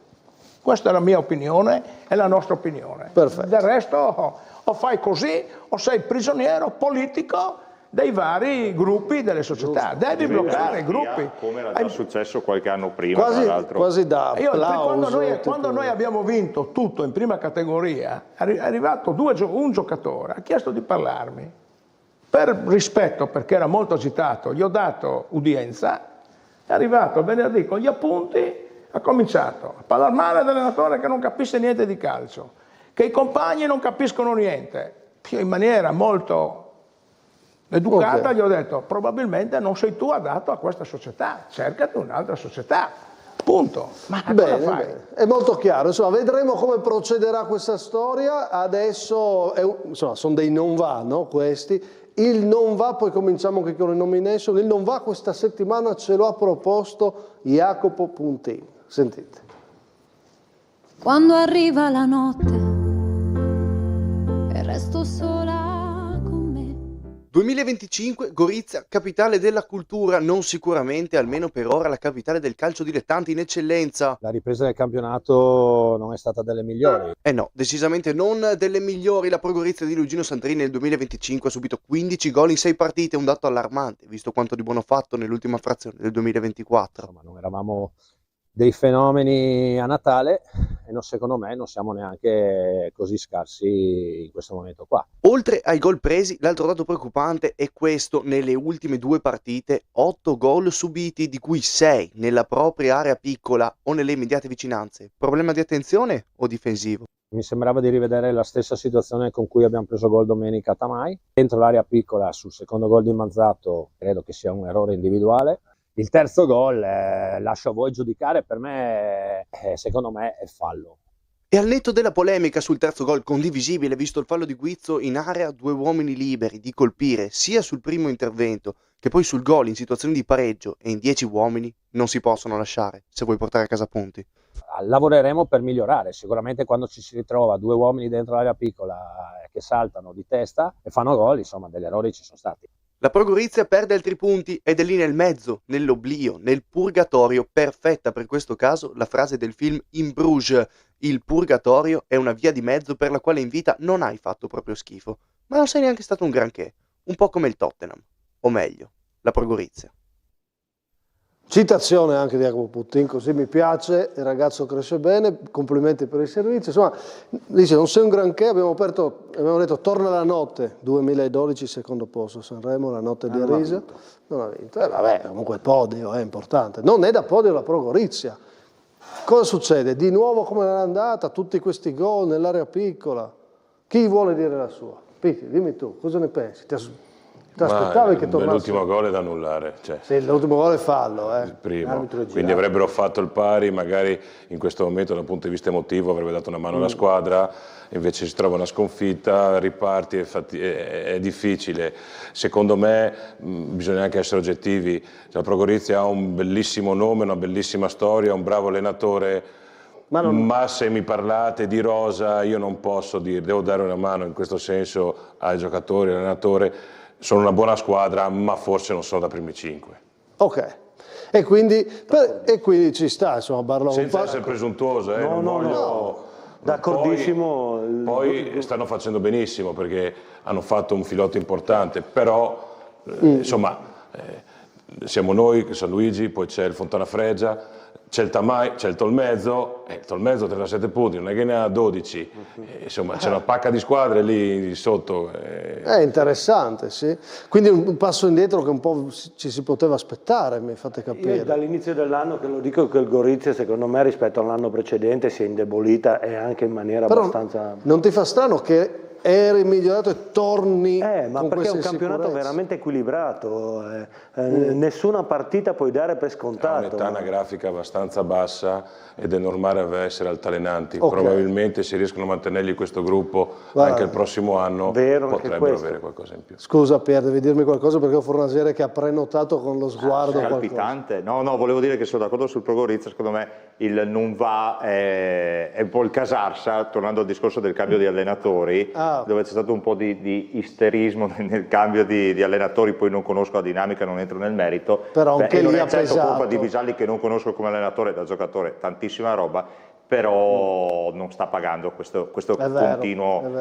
Questa è la mia opinione e la nostra opinione. Perfetto. Del resto o fai così o sei prigioniero politico dei vari gruppi delle società. Devi bloccare i gruppi. Come era già successo qualche anno prima, tra l'altro. Quasi da applauso. Quando noi abbiamo vinto tutto in prima categoria, è arrivato un giocatore, ha chiesto di parlarmi. Per rispetto, perché era molto agitato, gli ho dato udienza, è arrivato venerdì con gli appunti, ha cominciato a parlare male dell'allenatore che non capisce niente di calcio, che i compagni non capiscono niente. Io in maniera molto educata gli ho detto probabilmente non sei tu adatto a questa società, cercati un'altra società, punto. Ma bene. È molto chiaro, insomma vedremo come procederà questa storia. Adesso insomma, sono dei non va, no, questi. Il non va, poi cominciamo anche con le nomination, il non va questa settimana ce lo ha proposto Jacopo Puntin. Sentite. Quando arriva la notte e resto sola con me. 2025, Gorizia, capitale della cultura, non sicuramente, almeno per ora, la capitale del calcio dilettanti in eccellenza. La ripresa del campionato non è stata delle migliori. No, decisamente non delle migliori. La Pro Gorizia di Luigino Santrini nel 2025 ha subito 15 gol in 6 partite, un dato allarmante, visto quanto di buono fatto nell'ultima frazione del 2024. Insomma, non eravamo dei fenomeni a Natale e secondo me non siamo neanche così scarsi in questo momento qua. Oltre ai gol presi, l'altro dato preoccupante è questo: nelle ultime 2 partite 8 gol subiti, di cui 6 nella propria area piccola o nelle immediate vicinanze. Problema di attenzione o difensivo? Mi sembrava di rivedere la stessa situazione con cui abbiamo preso gol domenica a Tamai. Dentro l'area piccola, sul secondo gol di Manzato, credo che sia un errore individuale. Il terzo gol, lascio a voi giudicare, per me, secondo me, è fallo. E al netto della polemica sul terzo gol, condivisibile visto il fallo di Guizzo in area, 2 uomini liberi di colpire sia sul primo intervento che poi sul gol in situazioni di pareggio e in 10 uomini, non si possono lasciare se vuoi portare a casa punti. Lavoreremo per migliorare, sicuramente quando ci si ritrova 2 uomini dentro l'area piccola che saltano di testa e fanno gol, insomma, degli errori ci sono stati. La Pro Gorizia perde altri punti ed è lì nel mezzo, nell'oblio, nel purgatorio. Perfetta per questo caso la frase del film In Bruges: il purgatorio è una via di mezzo per la quale in vita non hai fatto proprio schifo, ma non sei neanche stato un granché, un po' come il Tottenham, o meglio, la Pro Gorizia. Citazione anche di Jacopo Puntin, così mi piace, il ragazzo cresce bene, complimenti per il servizio. Insomma, dice non sei un granché, abbiamo detto torna la notte, 2012 secondo posto, Sanremo, la notte di Arisa, non ha vinto. Vabbè, comunque il podio è importante, non è da podio la Pro Gorizia. Cosa succede? Di nuovo come è andata, tutti questi gol nell'area piccola, chi vuole dire la sua? Pitti, dimmi tu, cosa ne pensi? Ti aspettavi che tornassi? L'ultimo gol è da annullare. Cioè, sì, l'ultimo gol è fallo. Il primo. Quindi avrebbero fatto il pari, magari in questo momento dal punto di vista emotivo avrebbe dato una mano alla squadra, invece si trova una sconfitta, riparti, è difficile. Secondo me bisogna anche essere oggettivi. La Pro Gorizia ha un bellissimo nome, una bellissima storia, un bravo allenatore. Ma se mi parlate di rosa, io non posso dire, devo dare una mano in questo senso ai giocatori, all'allenatore. Sono una buona squadra, ma forse non sono da primi 5. Ok, e quindi ci sta, insomma, Barlò. Senza essere presuntuoso, no. D'accordissimo. Poi stanno facendo benissimo perché hanno fatto un filotto importante, però insomma siamo noi, San Luigi, poi c'è il Fontana Fregia, c'è il Tamai, c'è il Tolmezzo 37 punti, non è che ne ha 12, insomma c'è una pacca di squadre lì sotto. È interessante, sì. Quindi un passo indietro che un po' ci si poteva aspettare, mi fate capire. Io dall'inizio dell'anno che lo dico che il Gorizia secondo me rispetto all'anno precedente si è indebolita e anche in maniera abbastanza... Non ti fa strano che eri migliorato e torni ma perché è un campionato veramente equilibrato, nessuna partita puoi dare per scontato. Ha un'età anagrafica abbastanza bassa ed è normale essere altalenanti. Okay. Probabilmente se riescono a mantenergli questo gruppo anche il prossimo anno potrebbero avere qualcosa in più. Scusa Pier, devi dirmi qualcosa perché ho Fornasiere che ha prenotato con lo sguardo palpitante. No, volevo dire che sono d'accordo sul Pro Gorizia, secondo me il non va è un po' il Casarsa, tornando al discorso del cambio di allenatori, dove c'è stato un po' di isterismo nel cambio di allenatori, poi non conosco la dinamica, non entro nel merito. Però anche lì ha pesato. Colpa di Bisalli che non conosco come allenatore, da giocatore, tantissima roba, però non sta pagando questo continuo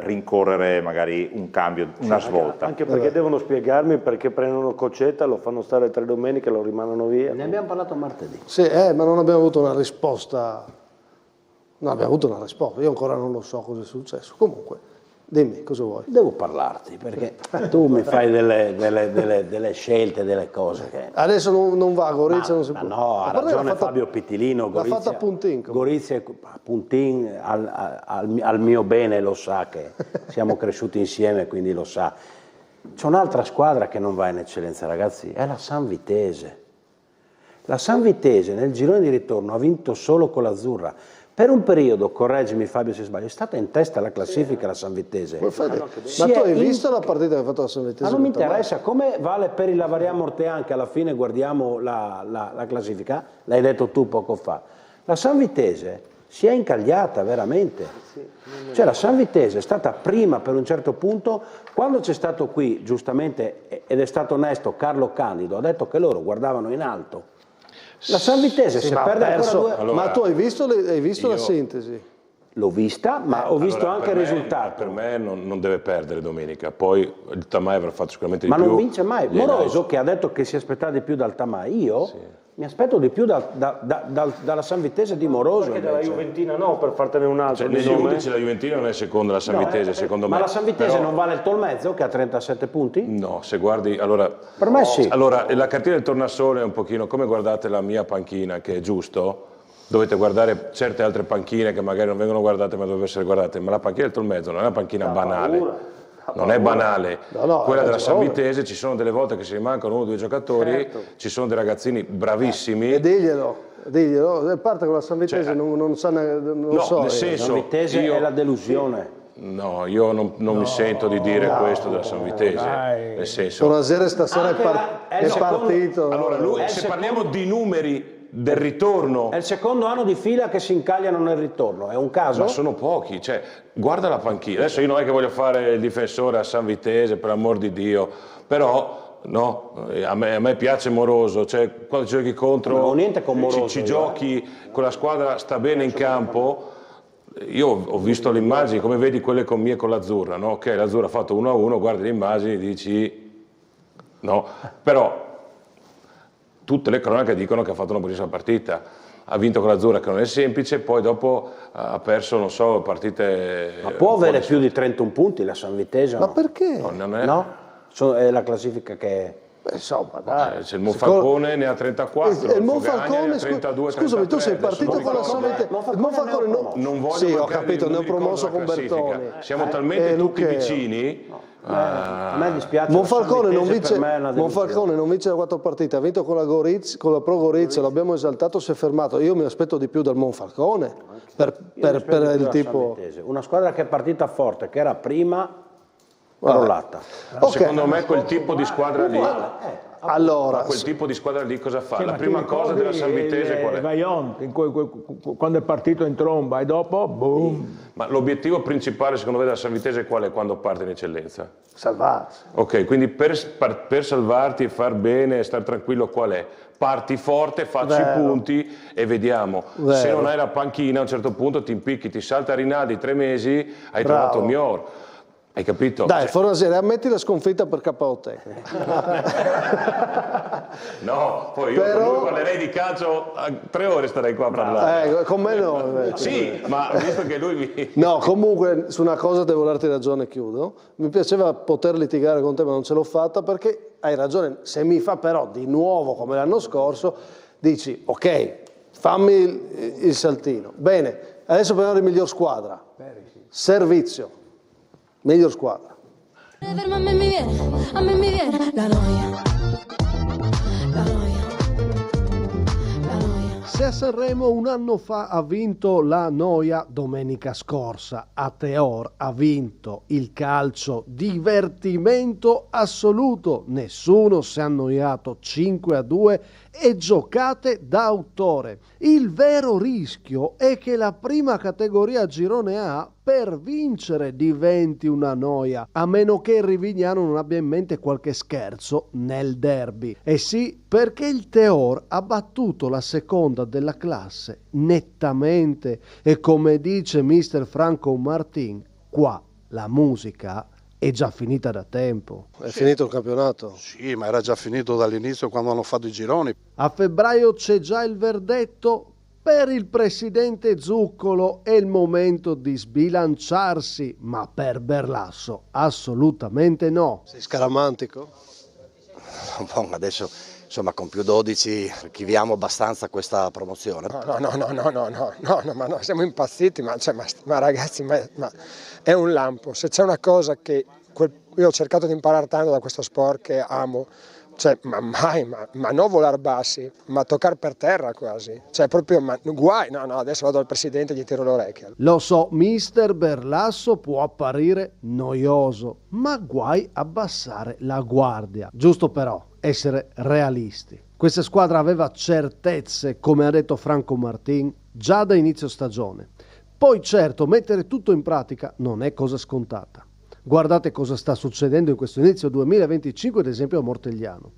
rincorrere magari un cambio, una svolta. Anche perché devono spiegarmi perché prendono Coccetta, lo fanno stare 3 domeniche e lo rimangono via. Ne abbiamo parlato martedì. Sì, ma non abbiamo avuto una risposta. Non abbiamo avuto una risposta, io ancora non lo so cosa è successo. Comunque, dimmi, cosa vuoi? Devo parlarti, perché tu mi fai delle scelte, delle cose che... Adesso non va, Gorizia non si può. No, ha ragione Fabio Pittilino, Gorizia. L'ha fatta Puntin. Gorizia, Puntin al mio bene lo sa che siamo cresciuti insieme, quindi lo sa. C'è un'altra squadra che non va in eccellenza, ragazzi, è la San Vitese. La San Vitese nel girone di ritorno ha vinto solo con l'Azzurra. Per un periodo, correggimi Fabio se sbaglio, è stata in testa alla classifica la Sanvitese. Ma tu hai visto la partita che ha fatto la Sanvitese? Ma non mi interessa, come vale per il Lavaria Mortean, che alla fine guardiamo la classifica, l'hai detto tu poco fa. La Sanvitese si è incagliata veramente. Cioè la Sanvitese è stata prima per un certo punto, quando c'è stato qui, giustamente, ed è stato onesto, Carlo Candido, ha detto che loro guardavano in alto. La Sanvitese se perde ancora due... Allora, ma tu hai visto la sintesi? L'ho vista, ma ho visto anche il risultato. Per me non deve perdere domenica, poi il Tamai avrà fatto sicuramente di ma più. Ma non vince mai. Moroso, che ha detto che si aspettava di più dal Tamai, io mi aspetto di più dalla Sanvitese di Moroso. Perché dalla Juventina no, per fartene un altro. Negli 11 la Juventina non è seconda, la Sanvitese secondo me. Ma la Sanvitese non vale il Tolmezzo che ha 37 punti? No, se guardi, allora... Per me sì. Allora, la cartina del tornasole è un pochino come guardate la mia panchina, che è giusto. Dovete guardare certe altre panchine che magari non vengono guardate ma dovrebbero essere guardate, ma la panchina del Tolmezzo non è una panchina banale. Non è banale, quella della Sanvitese ci sono delle volte che si rimancano 1 o 2 giocatori, ci sono dei ragazzini bravissimi. E diglielo, parte con la Sanvitese, non so. Nel senso, la Sanvitese è la delusione. No, io non mi sento di dire questo della Sanvitese, nel senso... Buonasera, stasera è partito. Allora, se parliamo di numeri del ritorno... È il secondo anno di fila che si incagliano nel ritorno, è un caso? Ma sono pochi, cioè, guarda la panchina. Adesso io non è che voglio fare il difensore a Sanvitese, per amor di Dio, però... No, a me piace Moroso, cioè quando giochi contro, non ho niente con Moroso, ci giochi, quella squadra sta bene in campo. Io ho visto le immagini, come vedi quelle con me e con l'Azzurra, no? Ok, l'Azzurra ha fatto 1-1, guardi le immagini e dici no, però tutte le cronache dicono che ha fatto una buonissima partita, ha vinto con l'Azzurra che non è semplice, poi dopo ha perso, non so, partite... Ma può avere più di 31 punti la Sanvitese? Ma perché? No? È la classifica che... Insomma, dai. C'è il Monfalcone, ne ha 34, il Monfalcone, ne ha 32, scusami, 33, tu sei partito con la Sanvitese. Il Monfalcone non voglio sì, ho capito, ne ho promosso con Bertoni. Siamo talmente tutti vicini. A me dispiace. Monfalcone non vince da 4 partite, ha vinto con la Pro Gorizia, l'abbiamo esaltato, si è fermato. Io mi aspetto di più dal Monfalcone per il tipo. Una squadra che è partita forte, che era prima crollata. Secondo me quel tipo di squadra lì, allora, quel tipo di squadra lì cosa fa? La prima cosa della Sanvitese qual è? Vaillant, quando è partito in tromba e dopo boom. Ma l'obiettivo principale secondo me della Sanvitese qual è quando parte in eccellenza? Salvarsi. Ok, quindi per salvarti e far bene e stare tranquillo qual è? Parti forte, facci i punti e vediamo. Se non hai la panchina a un certo punto ti impicchi, ti salta Rinaldi 3 mesi, hai trovato Mior. Hai capito? Dai, Fornasiere, ammetti la sconfitta per KOT. No, poi io con lui parlerei di calcio, 3 ore starei qua a parlare. Con me no. Sì, ma visto che lui mi... No, comunque su una cosa devo darti ragione, chiudo. Mi piaceva poter litigare con te, ma non ce l'ho fatta perché hai ragione. Se mi fa però di nuovo come l'anno scorso, dici, ok, fammi il saltino. Bene, adesso parliamo di miglior squadra. Servizio. Miglior squadra. A me mi viene la noia. Se a Sanremo un anno fa ha vinto la Noia, domenica scorsa a Teor ha vinto il calcio divertimento assoluto. Nessuno si è annoiato, 5-2 e giocate d'autore. Il vero rischio è che la prima categoria Girone A per vincere diventi una noia, a meno che il Rivignano non abbia in mente qualche scherzo nel derby. E sì, perché il Teor ha battuto la seconda della classe nettamente e come dice mister Franco Martin, qua la musica è già finita da tempo. È finito il campionato? Sì, ma era già finito dall'inizio quando hanno fatto i gironi. A febbraio c'è già il verdetto. Per il presidente Zuccolo è il momento di sbilanciarsi, ma per Berlasso assolutamente no. Sei scaramantico? Bon, adesso insomma con più 12 archiviamo abbastanza questa promozione. No, siamo impazziti, ma ragazzi, ma è un lampo. Se c'è una cosa che io ho cercato di imparare tanto da questo sport che amo, Cioè, ma mai, ma non volare bassi, ma toccare per terra quasi. Cioè, proprio, guai, no, adesso vado al presidente e gli tiro le orecchie. Lo so, mister Berlasso può apparire noioso, ma guai abbassare la guardia. Giusto però essere realisti. Questa squadra aveva certezze, come ha detto Franco Martin, già da inizio stagione. Poi certo, mettere tutto in pratica non è cosa scontata. Guardate cosa sta succedendo in questo inizio 2025, ad esempio a Mortegliano.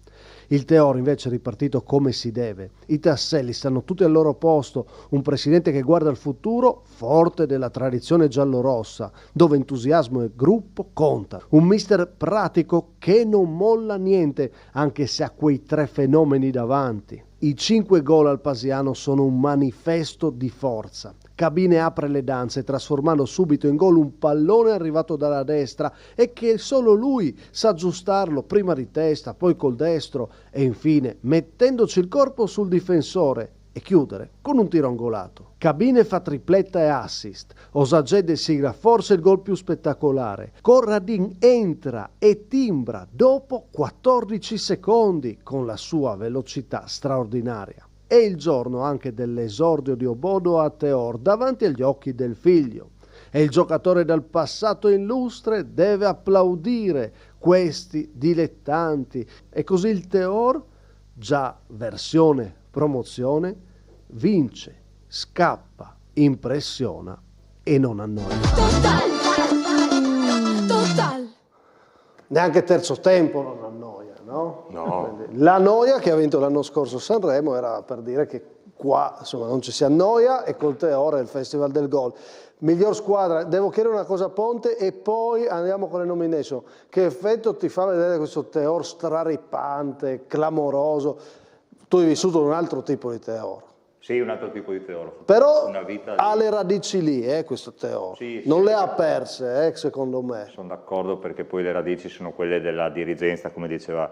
Il Teor invece è ripartito come si deve. I tasselli stanno tutti al loro posto. Un presidente che guarda al futuro, forte della tradizione giallorossa, dove entusiasmo e gruppo conta. Un mister pratico che non molla niente, anche se ha quei 3 fenomeni davanti. I 5 gol al Pasiano sono un manifesto di forza. Cabine apre le danze trasformando subito in gol un pallone arrivato dalla destra e che solo lui sa aggiustarlo prima di testa, poi col destro e infine mettendoci il corpo sul difensore e chiudere con un tiro angolato. Cabine fa tripletta e assist. Osagede sigla forse il gol più spettacolare. Corradin entra e timbra dopo 14 secondi con la sua velocità straordinaria. È il giorno anche dell'esordio di Obodo a Teor davanti agli occhi del figlio. E il giocatore dal passato illustre deve applaudire questi dilettanti. E così il Teor, già versione promozione, vince, scappa, impressiona e non annoia. Total. Neanche terzo tempo non annoia, no? No. La noia che ha vinto l'anno scorso Sanremo era per dire che qua insomma non ci si annoia e col Teor è il Festival del Gol. Miglior squadra, devo chiedere una cosa a Ponte e poi andiamo con le nomination. Che effetto ti fa vedere questo Teor straripante, clamoroso? Tu hai vissuto un altro tipo di Teor. Sì, un altro tipo di Teor. Però una vita ha le radici lì, questo Teor. Sì, non sì, le ha perse, secondo me. Sono d'accordo perché poi le radici sono quelle della dirigenza, come diceva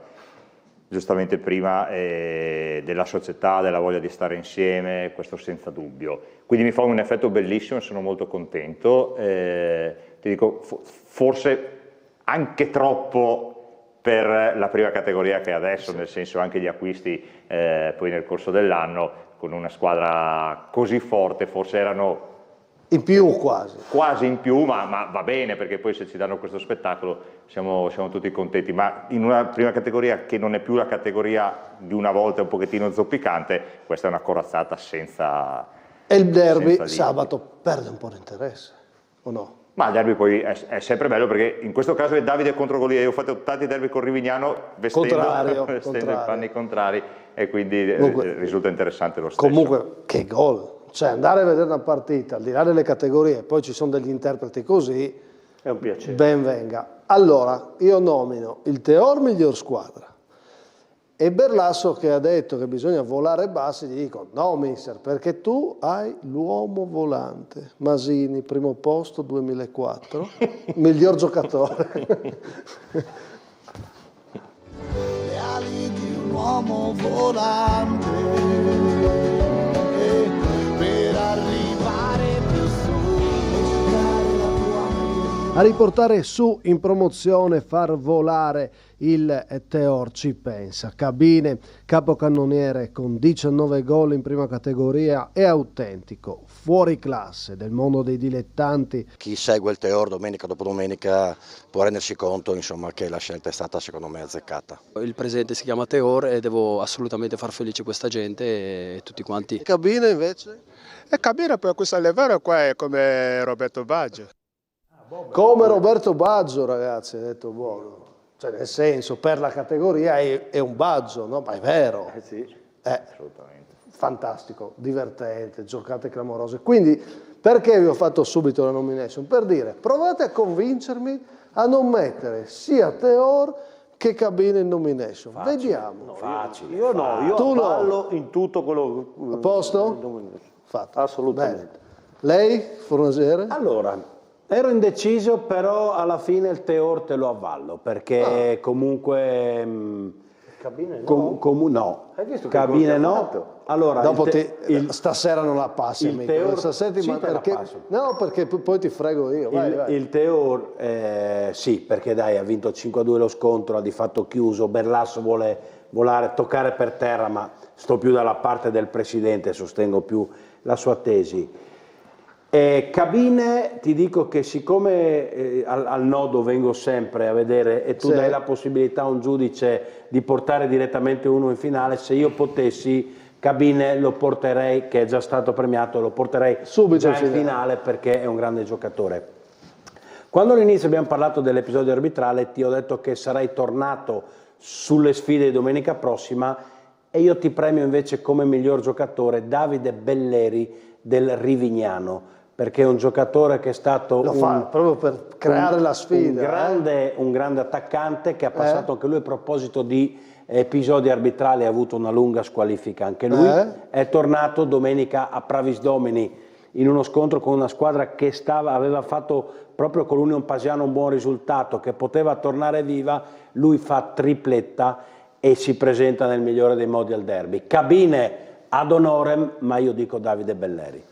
giustamente prima, della società, della voglia di stare insieme, questo senza dubbio. Quindi mi fa un effetto bellissimo e sono molto contento. Ti dico, forse anche troppo per la prima categoria che è adesso, nel senso anche gli acquisti poi nel corso dell'anno, con una squadra così forte, forse erano in più quasi in più, ma va bene perché poi se ci danno questo spettacolo siamo tutti contenti, ma in una prima categoria che non è più la categoria di una volta un pochettino zoppicante, questa è una corazzata senza. E il derby sabato perde un po' di interesse, o no? Ma il derby poi è sempre bello perché in questo caso è Davide contro Golia. Io ho fatto tanti derby con Rivignano vestendo i panni contrari e quindi risulta interessante lo stesso. Comunque che gol, cioè andare a vedere una partita al di là delle categorie, poi ci sono degli interpreti così, è un piacere. Ben venga. Allora io nomino il Teor miglior squadra e Berlasso che ha detto che bisogna volare bassi, gli dico no mister, perché tu hai l'uomo volante. Masini, primo posto 2004, miglior giocatore. Le ali di un uomo volante per arrivare più su e cercare la tua mente. A riportare su in promozione, far volare il Teor ci pensa. Cabine, capocannoniere con 19 gol in prima categoria, è autentico, fuori classe del mondo dei dilettanti. Chi segue il Teor domenica dopo domenica può rendersi conto insomma, che la scelta è stata secondo me azzeccata. Il presidente si chiama Teor e devo assolutamente far felice questa gente e tutti quanti. Cabine invece? E Cabine per questo livello qua è come Roberto Baggio. Come Roberto Baggio, ragazzi, ha detto buono. Cioè, nel senso, per la categoria è un Baggio, no? Ma è vero. Sì, assolutamente. Fantastico, divertente, giocate clamorose. Quindi, perché vi ho fatto subito la nomination? Per dire, provate a convincermi a non mettere sia Teor che Cabine in nomination. Facile. Vediamo. No, facile. Io no, io Tu ballo in tutto quello. A posto? Fatto. Assolutamente. Bene. Lei, Fornasiere? Allora, ero indeciso, però alla fine il Teor te lo avvallo, perché comunque. Cabine no. No. Hai visto che Cabine gol ti ha no. fatto? Allora, Dopo stasera non la passi, il amico. Teor, Stasera sì, ma te la perché, passo. no, perché poi ti frego io. Vai. Il Teor, sì, perché dai, ha vinto 5-2 lo scontro, ha di fatto chiuso, Berlasso vuole volare, toccare per terra, ma sto più dalla parte del presidente, sostengo più la sua tesi. Cabine, ti dico che siccome al nodo vengo sempre a vedere e tu dai la possibilità a un giudice di portare direttamente uno in finale, se io potessi Cabine lo porterei, che è già stato premiato, lo porterei subito in finale perché è un grande giocatore. Quando all'inizio abbiamo parlato dell'episodio arbitrale ti ho detto che sarai tornato sulle sfide di domenica prossima e io ti premio invece come miglior giocatore Davide Belleri del Rivignano, perché è un giocatore che è stato proprio per creare la sfida, un grande attaccante che ha passato anche lui, a proposito di episodi arbitrali, ha avuto una lunga squalifica anche lui, è tornato domenica a Pravis Domini in uno scontro con una squadra che aveva fatto proprio con l'Union Pasiano un buon risultato, che poteva tornare viva, lui fa tripletta e si presenta nel migliore dei modi al derby. Cabine ad honorem, ma io dico Davide Belleri.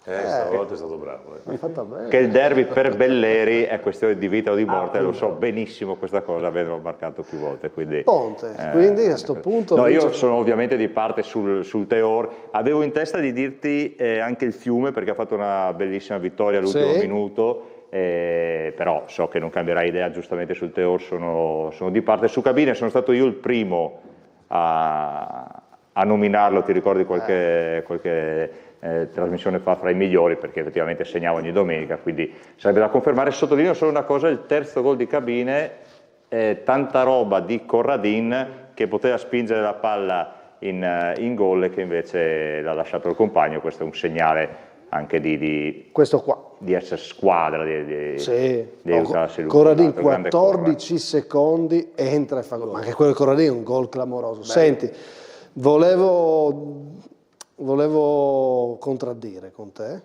Stavolta è stato bravo. Che il derby per Belleri è questione di vita o di morte, lo so benissimo questa cosa, avendolo marcato più volte. Quindi, quindi a questo punto... No, io sono ovviamente di parte sul Teor, avevo in testa di dirti anche il Fiume, perché ha fatto una bellissima vittoria all'ultimo minuto, però so che non cambierai idea giustamente sul Teor, sono di parte. Su Cabine sono stato io il primo a nominarlo, ti ricordi qualche trasmissione fa fra i migliori, perché effettivamente segnava ogni domenica, quindi sarebbe da confermare. Sottolineo solo una cosa: il terzo gol di Cabine, tanta roba di Corradin che poteva spingere la palla in gol e che invece l'ha lasciato il compagno. Questo è un segnale anche di essere squadra, di aiutarsi lui. Corradin 14 secondi entra e fa gol, ma anche quello di Corradin è un gol clamoroso. Senti, volevo contraddire con te,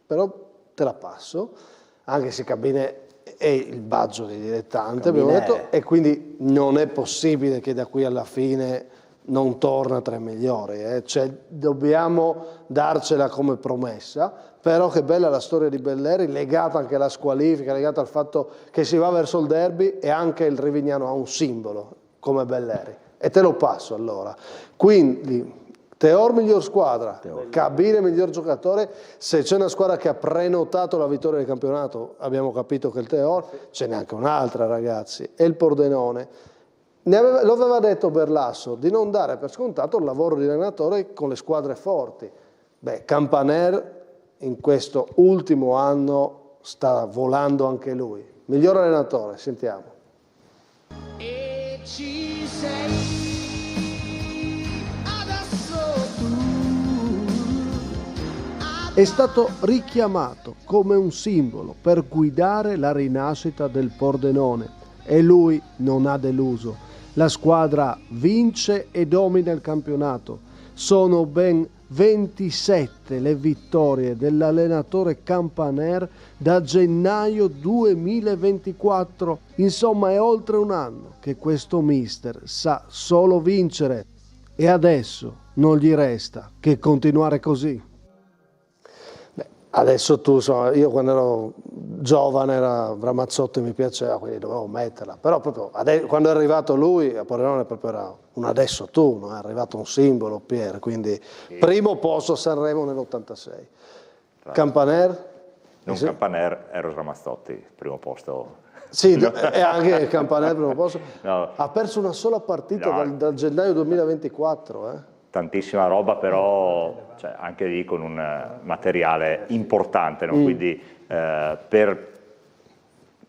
però te la passo, anche se Cabine è il baggio dei dilettanti, abbiamo detto, e quindi non è possibile che da qui alla fine non torna tra i migliori, cioè dobbiamo darcela come promessa. Però che bella la storia di Belleri, legata anche alla squalifica, legata al fatto che si va verso il derby, e anche il Rivignano ha un simbolo come Belleri, e te lo passo allora. Quindi Teor miglior squadra, Cabine miglior giocatore. Se c'è una squadra che ha prenotato la vittoria del campionato, abbiamo capito che il Teor, ce n'è anche un'altra, ragazzi, è il Pordenone. Lo aveva detto Berlasso di non dare per scontato il lavoro di allenatore con le squadre forti. Campaner in questo ultimo anno sta volando anche lui. Miglior allenatore, sentiamo. E ci sei. È stato richiamato come un simbolo per guidare la rinascita del Pordenone e lui non ha deluso. La squadra vince e domina il campionato. Sono ben 27 le vittorie dell'allenatore Campaner da gennaio 2024. Insomma, è oltre un anno che questo mister sa solo vincere e adesso non gli resta che continuare così. Adesso tu, insomma, io quando ero giovane Ramazzotti mi piaceva, quindi dovevo metterla, però proprio quando è arrivato lui a Pordenone proprio era un adesso tu, no? È arrivato un simbolo, Pier, quindi primo posto a Sanremo nell'86. Campaner? Non Campaner, Eros Ramazzotti, primo posto. Sì, e anche Campaner primo posto. No. Ha perso una sola partita dal gennaio 2024, Tantissima roba, però anche lì con un materiale importante, no? Quindi per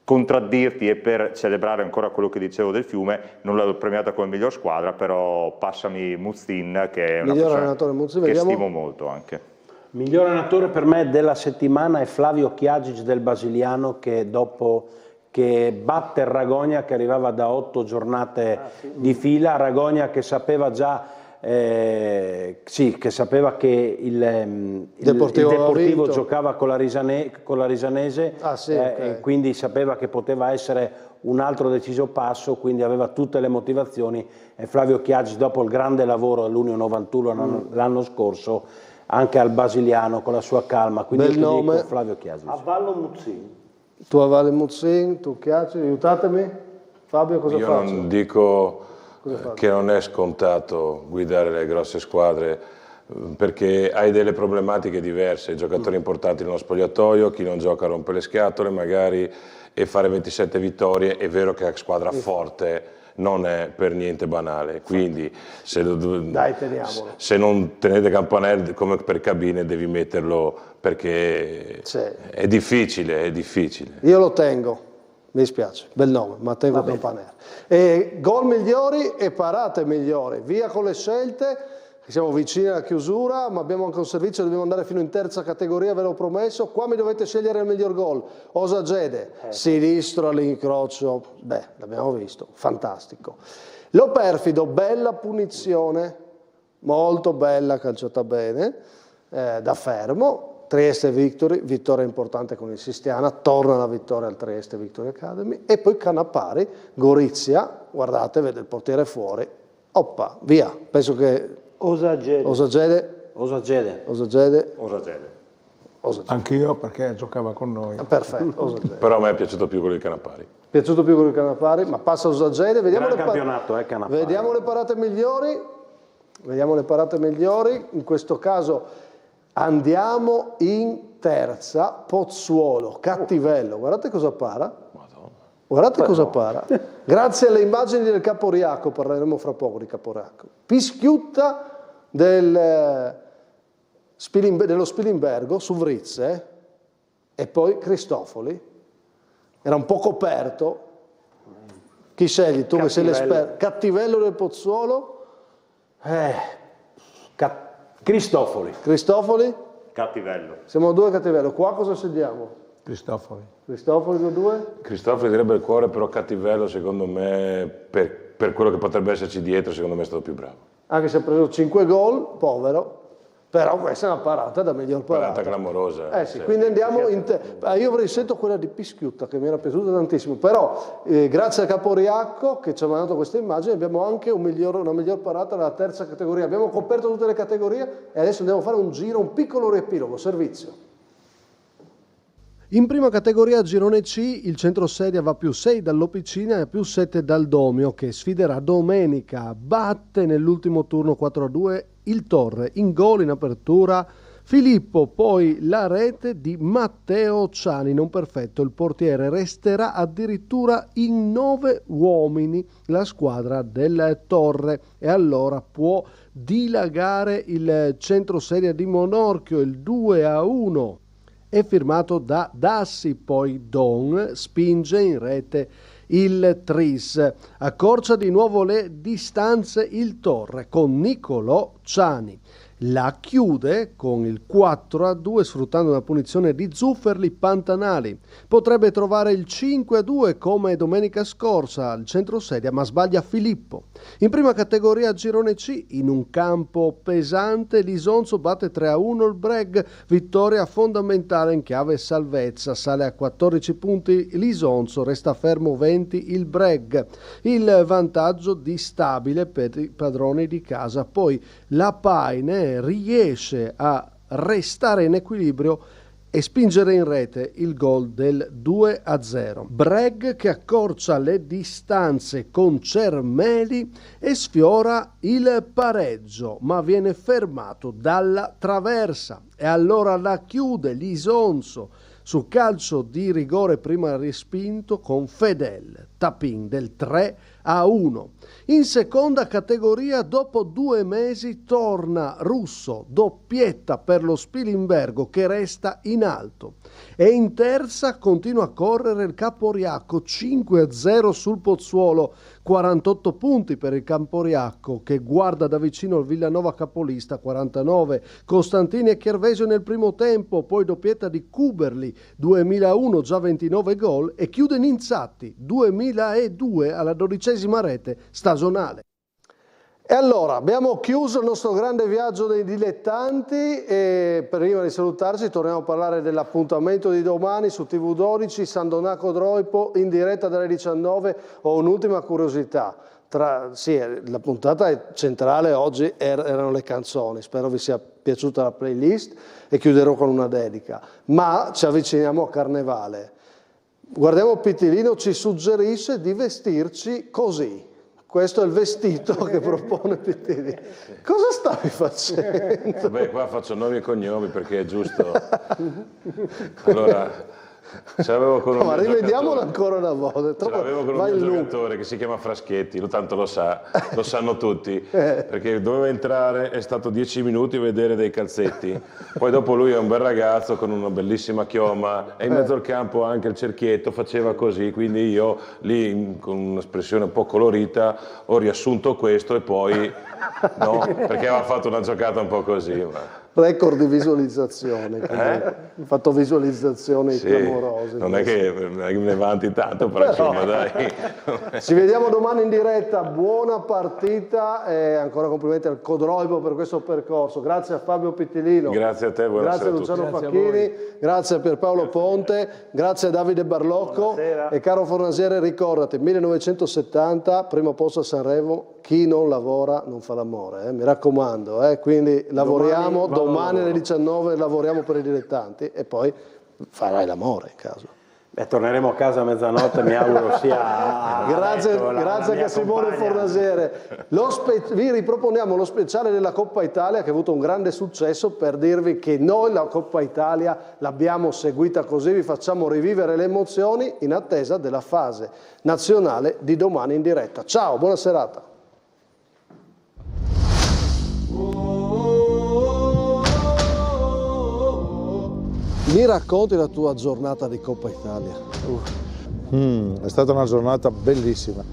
contraddirti e per celebrare ancora quello che dicevo del Fiume, non l'ho premiata come miglior squadra, però passami Muzzin, che è una persona che stimo molto anche. Miglior allenatore per me della settimana è Flavio Chiagic del Basiliano, che dopo che batte il Ragogna, che arrivava da 8 giornate di fila, Ragogna che sapeva già che sapeva che il Deportivo giocava con la Risanese, e quindi sapeva che poteva essere un altro deciso passo, quindi aveva tutte le motivazioni, e Flavio Chiagic, dopo il grande lavoro dell'Union 91 l'anno scorso, anche al Basiliano con la sua calma, quindi bel nome. Dico Flavio Chiagic. Avallo Muzzin. Tu avvalli Muzzin, tu Chiagic, aiutatemi. Fabio, cosa faccio? Io non dico che non è scontato guidare le grosse squadre, perché hai delle problematiche diverse, giocatori importanti nello spogliatoio, chi non gioca rompe le scatole magari, e fare 27 vittorie è vero che la squadra forte non è per niente banale, quindi se non tenete campanelli come per cabine devi metterlo, perché è difficile, è difficile. Io lo tengo, mi dispiace, bel nome, Matteo Campanelli. Gol migliori e parate migliori, via con le scelte. Siamo vicini alla chiusura, ma abbiamo anche un servizio, dobbiamo andare fino in terza categoria, ve l'ho promesso. Qua mi dovete scegliere il miglior gol. Osagede, sinistro all'incrocio, l'abbiamo visto, fantastico. Lo perfido, bella punizione, molto bella, calciata bene, da fermo. Trieste Victory, vittoria importante con il Sistiana, torna la vittoria al Trieste Victory Academy. E poi Canapari, Gorizia, guardate, vede il portiere fuori, oppa, via, penso che... Osagede. Anch'io, perché giocava con noi. Perfetto, Osagede. Però a me è piaciuto più quello di Canapari. Piaciuto più quello di Canapari, ma passa Osagede, vediamo campionato, Canapari. Vediamo le parate migliori. Vediamo le parate migliori. In questo caso andiamo in terza, Pozzuolo, Cattivello. Guardate cosa para. Guardate cosa para. Grazie alle immagini del Caporiacco, parleremo fra poco di Caporiacco. Pischiutta dello Spilimbergo su Vrizze, e poi Cristofoli. Era un po' coperto. Chi scegli? Tu che sei l'esperto. Cattivello del Pozzuolo? Cristofoli. Cristofoli? Cattivello. Siamo due Cattivello. Qua cosa scegliamo? Cristofoli. Cristofoli due? Cristofoli direbbe il cuore, però Cattivello secondo me, per quello che potrebbe esserci dietro, secondo me è stato più bravo. Anche se ha preso 5 gol, povero, però questa è una parata da miglior parata. Parata clamorosa. Sì, quindi andiamo in io avrei scelto quella di Pischiutta, che mi era piaciuta tantissimo, però grazie al Caporiacco che ci ha mandato queste immagini abbiamo anche una miglior parata nella terza categoria. Abbiamo coperto tutte le categorie e adesso andiamo a fare un giro, un piccolo riepilogo, servizio. In prima categoria girone C il centrosedia va più 6 dall'Opicina e più 7 dal Domio, che sfiderà domenica. Batte nell'ultimo turno 4-2 il Torre, in gol in apertura Filippo, poi la rete di Matteo Ciani, non perfetto, il portiere resterà addirittura in 9 uomini la squadra del Torre, e allora può dilagare il centrosedia di Monorchio. Il 2-1 è firmato da Dassi, poi Don spinge in rete il Tris. Accorcia di nuovo le distanze il Torre con Nicolò Ciani. La chiude con il 4-2 sfruttando una punizione di Zufferli Pantanali. Potrebbe trovare il 5-2 come domenica scorsa al centrosedia, ma sbaglia Filippo. In prima categoria girone C, in un campo pesante, l'Isonzo batte 3-1 il Breg, vittoria fondamentale in chiave salvezza. Sale a 14 punti l'Isonzo, resta fermo 20 il Breg. Il vantaggio di stabile per i padroni di casa. Poi la Paine riesce a restare in equilibrio e spingere in rete il gol del 2-0. Breg che accorcia le distanze con Cermeli e sfiora il pareggio, ma viene fermato dalla traversa, e allora la chiude l'Isonzo su calcio di rigore prima respinto con Fedel Tapin del 3-1. In seconda categoria, dopo 2 mesi, torna Russo, doppietta per lo Spilimbergo che resta in alto. E in terza continua a correre il Caporiacco, 5-0 sul Pozzuolo, 48 punti per il Caporiacco che guarda da vicino il Villanova capolista, 49. Costantini e Chiervesio nel primo tempo, poi doppietta di Kuberli, 2001 già 29 gol, e chiude Ninzatti, 2002 alla 12ª rete stagionale. E allora abbiamo chiuso il nostro grande viaggio dei dilettanti e prima di salutarci torniamo a parlare dell'appuntamento di domani su TV12, San Donaco Droipo in diretta dalle 19. Ho un'ultima curiosità. La puntata centrale oggi erano le canzoni, spero vi sia piaciuta la playlist e chiuderò con una dedica, ma ci avviciniamo a Carnevale. Guardiamo Pittilino, ci suggerisce di vestirci così, Questo è il vestito che propone Pittini. Cosa stavi facendo? Beh, qua faccio nomi e cognomi perché è giusto. Allora, ce l'avevo con un ma rivediamolo ancora una volta. Ce l'avevo con un mio giocatore che si chiama Fraschetti, lo tanto lo sanno tutti, perché doveva entrare, è stato 10 minuti a vedere dei calzetti, poi dopo lui è un bel ragazzo con una bellissima chioma e in mezzo al campo anche il cerchietto faceva così, quindi io lì con un'espressione un po' colorita ho riassunto questo e poi no, perché aveva fatto una giocata un po' così. Ma... Record di visualizzazione, ho fatto visualizzazioni clamorose. Non è che ne vanti tanto, però insomma dai. Ci vediamo domani in diretta, buona partita e ancora complimenti al Codroibo per questo percorso. Grazie a Fabio Pittilino. Grazie a te, buonasera. Grazie a Luciano Facchini, grazie a Pierpaolo Ponte, grazie a Davide Barlocco. Buonasera. E caro Fornasiere, ricordati, 1970, primo posto a Sanremo, chi non lavora non fa l'amore, mi raccomando, quindi lavoriamo, domani alle 19 lavoriamo per i dilettanti e poi farai l'amore in caso. Beh, torneremo a casa a mezzanotte, mi auguro sia grazie a a Simone Fornasiere. Vi riproponiamo lo speciale della Coppa Italia che ha avuto un grande successo, per dirvi che noi la Coppa Italia l'abbiamo seguita così, vi facciamo rivivere le emozioni in attesa della fase nazionale di domani in diretta. Ciao, buona serata. Mi racconti la tua giornata di Coppa Italia? È stata una giornata bellissima.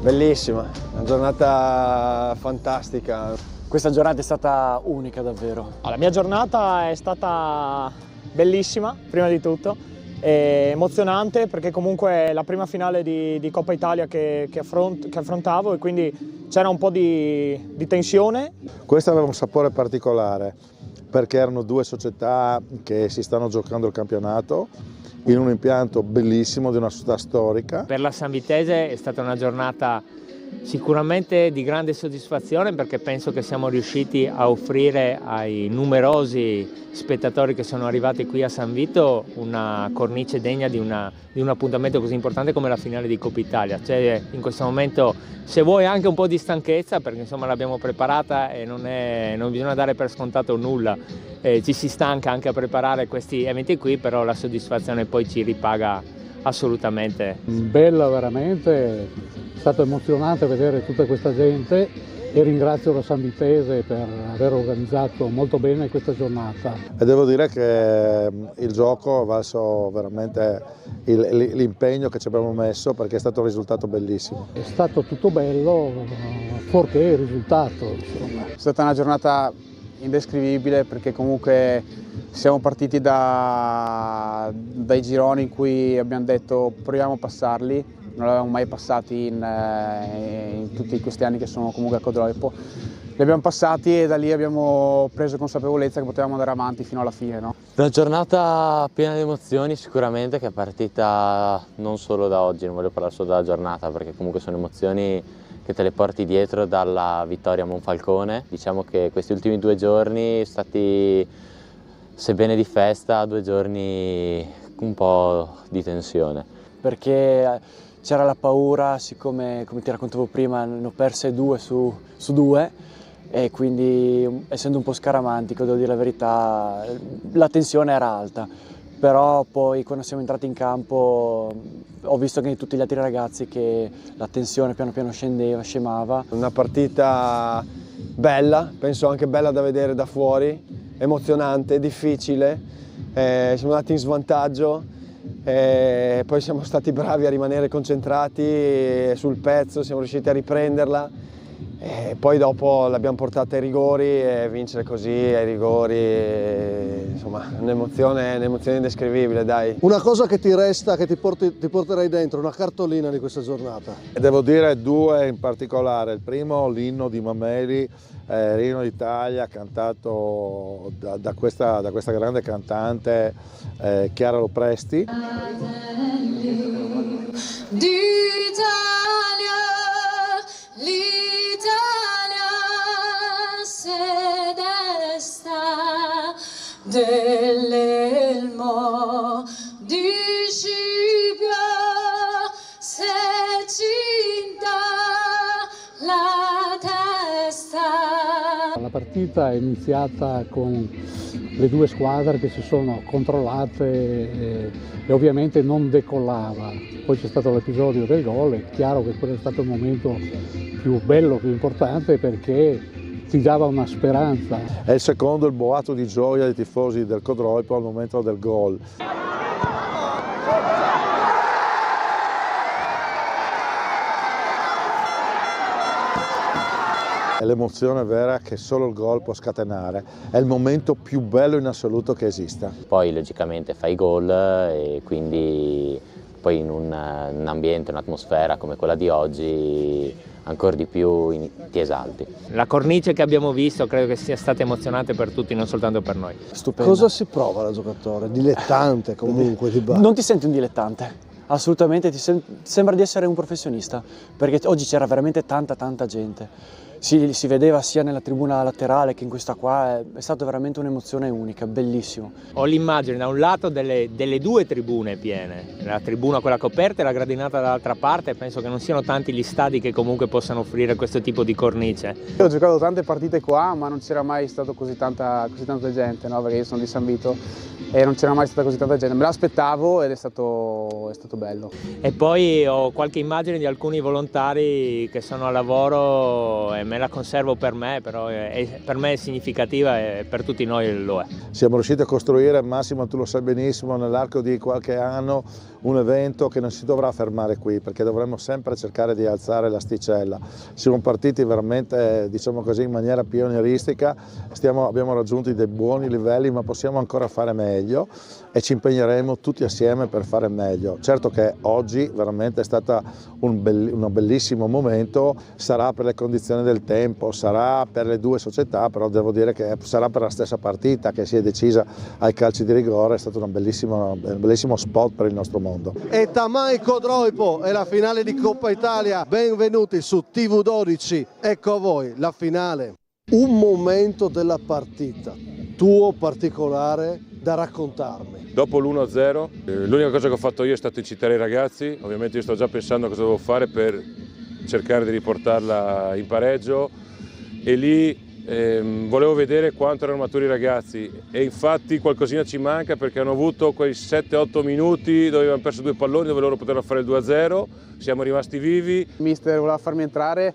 Bellissima, una giornata fantastica. Questa giornata è stata unica davvero. La mia giornata è stata bellissima, prima di tutto, e emozionante perché comunque è la prima finale di Coppa Italia che affrontavo e quindi c'era un po' di tensione. Questa aveva un sapore particolare perché erano due società che si stanno giocando il campionato in un impianto bellissimo di una società storica. Per la Sanvitese è stata una giornata sicuramente di grande soddisfazione perché penso che siamo riusciti a offrire ai numerosi spettatori che sono arrivati qui a San Vito una cornice degna di un appuntamento così importante come la finale di Coppa Italia. C'è in questo momento, se vuoi, anche un po' di stanchezza perché insomma l'abbiamo preparata e non bisogna dare per scontato nulla. Ci si stanca anche a preparare questi eventi qui, però la soddisfazione poi ci ripaga assolutamente. Bella veramente, è stato emozionante vedere tutta questa gente e ringrazio la Sanvitese per aver organizzato molto bene questa giornata. E devo dire che il gioco ha valso veramente l'impegno che ci abbiamo messo perché è stato un risultato bellissimo. È stato tutto bello, fuorché il risultato. Insomma. È stata una giornata indescrivibile perché comunque siamo partiti dai gironi in cui abbiamo detto proviamo a passarli, non l'avevamo mai passati in tutti questi anni che sono comunque a Codroipo. Li abbiamo passati e da lì abbiamo preso consapevolezza che potevamo andare avanti fino alla fine. No? Una giornata piena di emozioni sicuramente, che è partita non solo da oggi, non voglio parlare solo della giornata perché comunque sono emozioni che te le porti dietro dalla vittoria a Monfalcone. Diciamo che questi ultimi 2 giorni sono stati, sebbene di festa, 2 giorni un po' di tensione. Perché c'era la paura, siccome come ti raccontavo prima ne ho perse 2 su 2 e quindi essendo un po' scaramantico, devo dire la verità, la tensione era alta. Però poi quando siamo entrati in campo ho visto che tutti gli altri ragazzi che la tensione piano piano scemava. Una partita bella, penso anche bella da vedere da fuori, emozionante, difficile, siamo andati in svantaggio, poi siamo stati bravi a rimanere concentrati sul pezzo, siamo riusciti a riprenderla. E poi dopo l'abbiamo portata ai rigori e vincere così ai rigori, insomma, un'emozione indescrivibile, dai. Una cosa che ti resta, che ti porterai dentro, una cartolina di questa giornata? E devo dire 2 in particolare. Il primo, l'inno di Mameli, l'inno d'Italia, cantato da questa grande cantante Chiara Lopresti. Dell'elmo di Scipio se cinta partita è iniziata con le due squadre che si sono controllate e ovviamente non decollava. Poi c'è stato l'episodio del gol, è chiaro che quello è stato il momento più bello, più importante, perché ti dava una speranza. È il secondo il boato di gioia dei tifosi del Codroipo al momento del gol. È l'emozione vera che solo il gol può scatenare, è il momento più bello in assoluto che esista. Poi logicamente fai gol e quindi poi in un ambiente, un'atmosfera come quella di oggi ancora di più ti esalti. La cornice che abbiamo visto credo che sia stata emozionante per tutti, non soltanto per noi. Stupendo. Cosa si prova da giocatore? Dilettante comunque di base. Non ti senti un dilettante, assolutamente, sembra di essere un professionista, perché oggi c'era veramente tanta gente. Si vedeva sia nella tribuna laterale che in questa qua, è stata veramente un'emozione unica, bellissimo. Ho l'immagine da un lato delle due tribune piene, la tribuna quella coperta e la gradinata dall'altra parte, penso che non siano tanti gli stadi che comunque possano offrire questo tipo di cornice. Io ho giocato tante partite qua, ma non c'era mai stato così tanta gente, no? Perché io sono di San Vito e non c'era mai stata così tanta gente, me l'aspettavo ed è stato bello. E poi ho qualche immagine di alcuni volontari che sono al lavoro e me la conservo per me, però per me è significativa e per tutti noi lo è. Siamo riusciti a costruire, Massimo tu lo sai benissimo, nell'arco di qualche anno un evento che non si dovrà fermare qui, perché dovremmo sempre cercare di alzare l'asticella. Siamo partiti veramente, diciamo così, in maniera pionieristica, abbiamo raggiunto dei buoni livelli, ma possiamo ancora fare meglio e ci impegneremo tutti assieme per fare meglio. Certo che oggi veramente è stato un bellissimo momento, sarà per le condizioni del tempo, sarà per le due società, però devo dire che sarà per la stessa partita che si è decisa ai calci di rigore, è stato un bellissimo spot per il nostro mondo. E Tamai Codroipo è la finale di Coppa Italia, benvenuti su TV12, ecco a voi la finale. Un momento della partita, tuo particolare da raccontarmi. Dopo l'1-0, l'unica cosa che ho fatto io è stato incitare i ragazzi, ovviamente io sto già pensando a cosa devo fare per cercare di riportarla in pareggio e lì volevo vedere quanto erano maturi i ragazzi e infatti qualcosina ci manca perché hanno avuto quei 7-8 minuti dove avevano perso due palloni dove loro potevano fare il 2-0, siamo rimasti vivi. Il mister voleva farmi entrare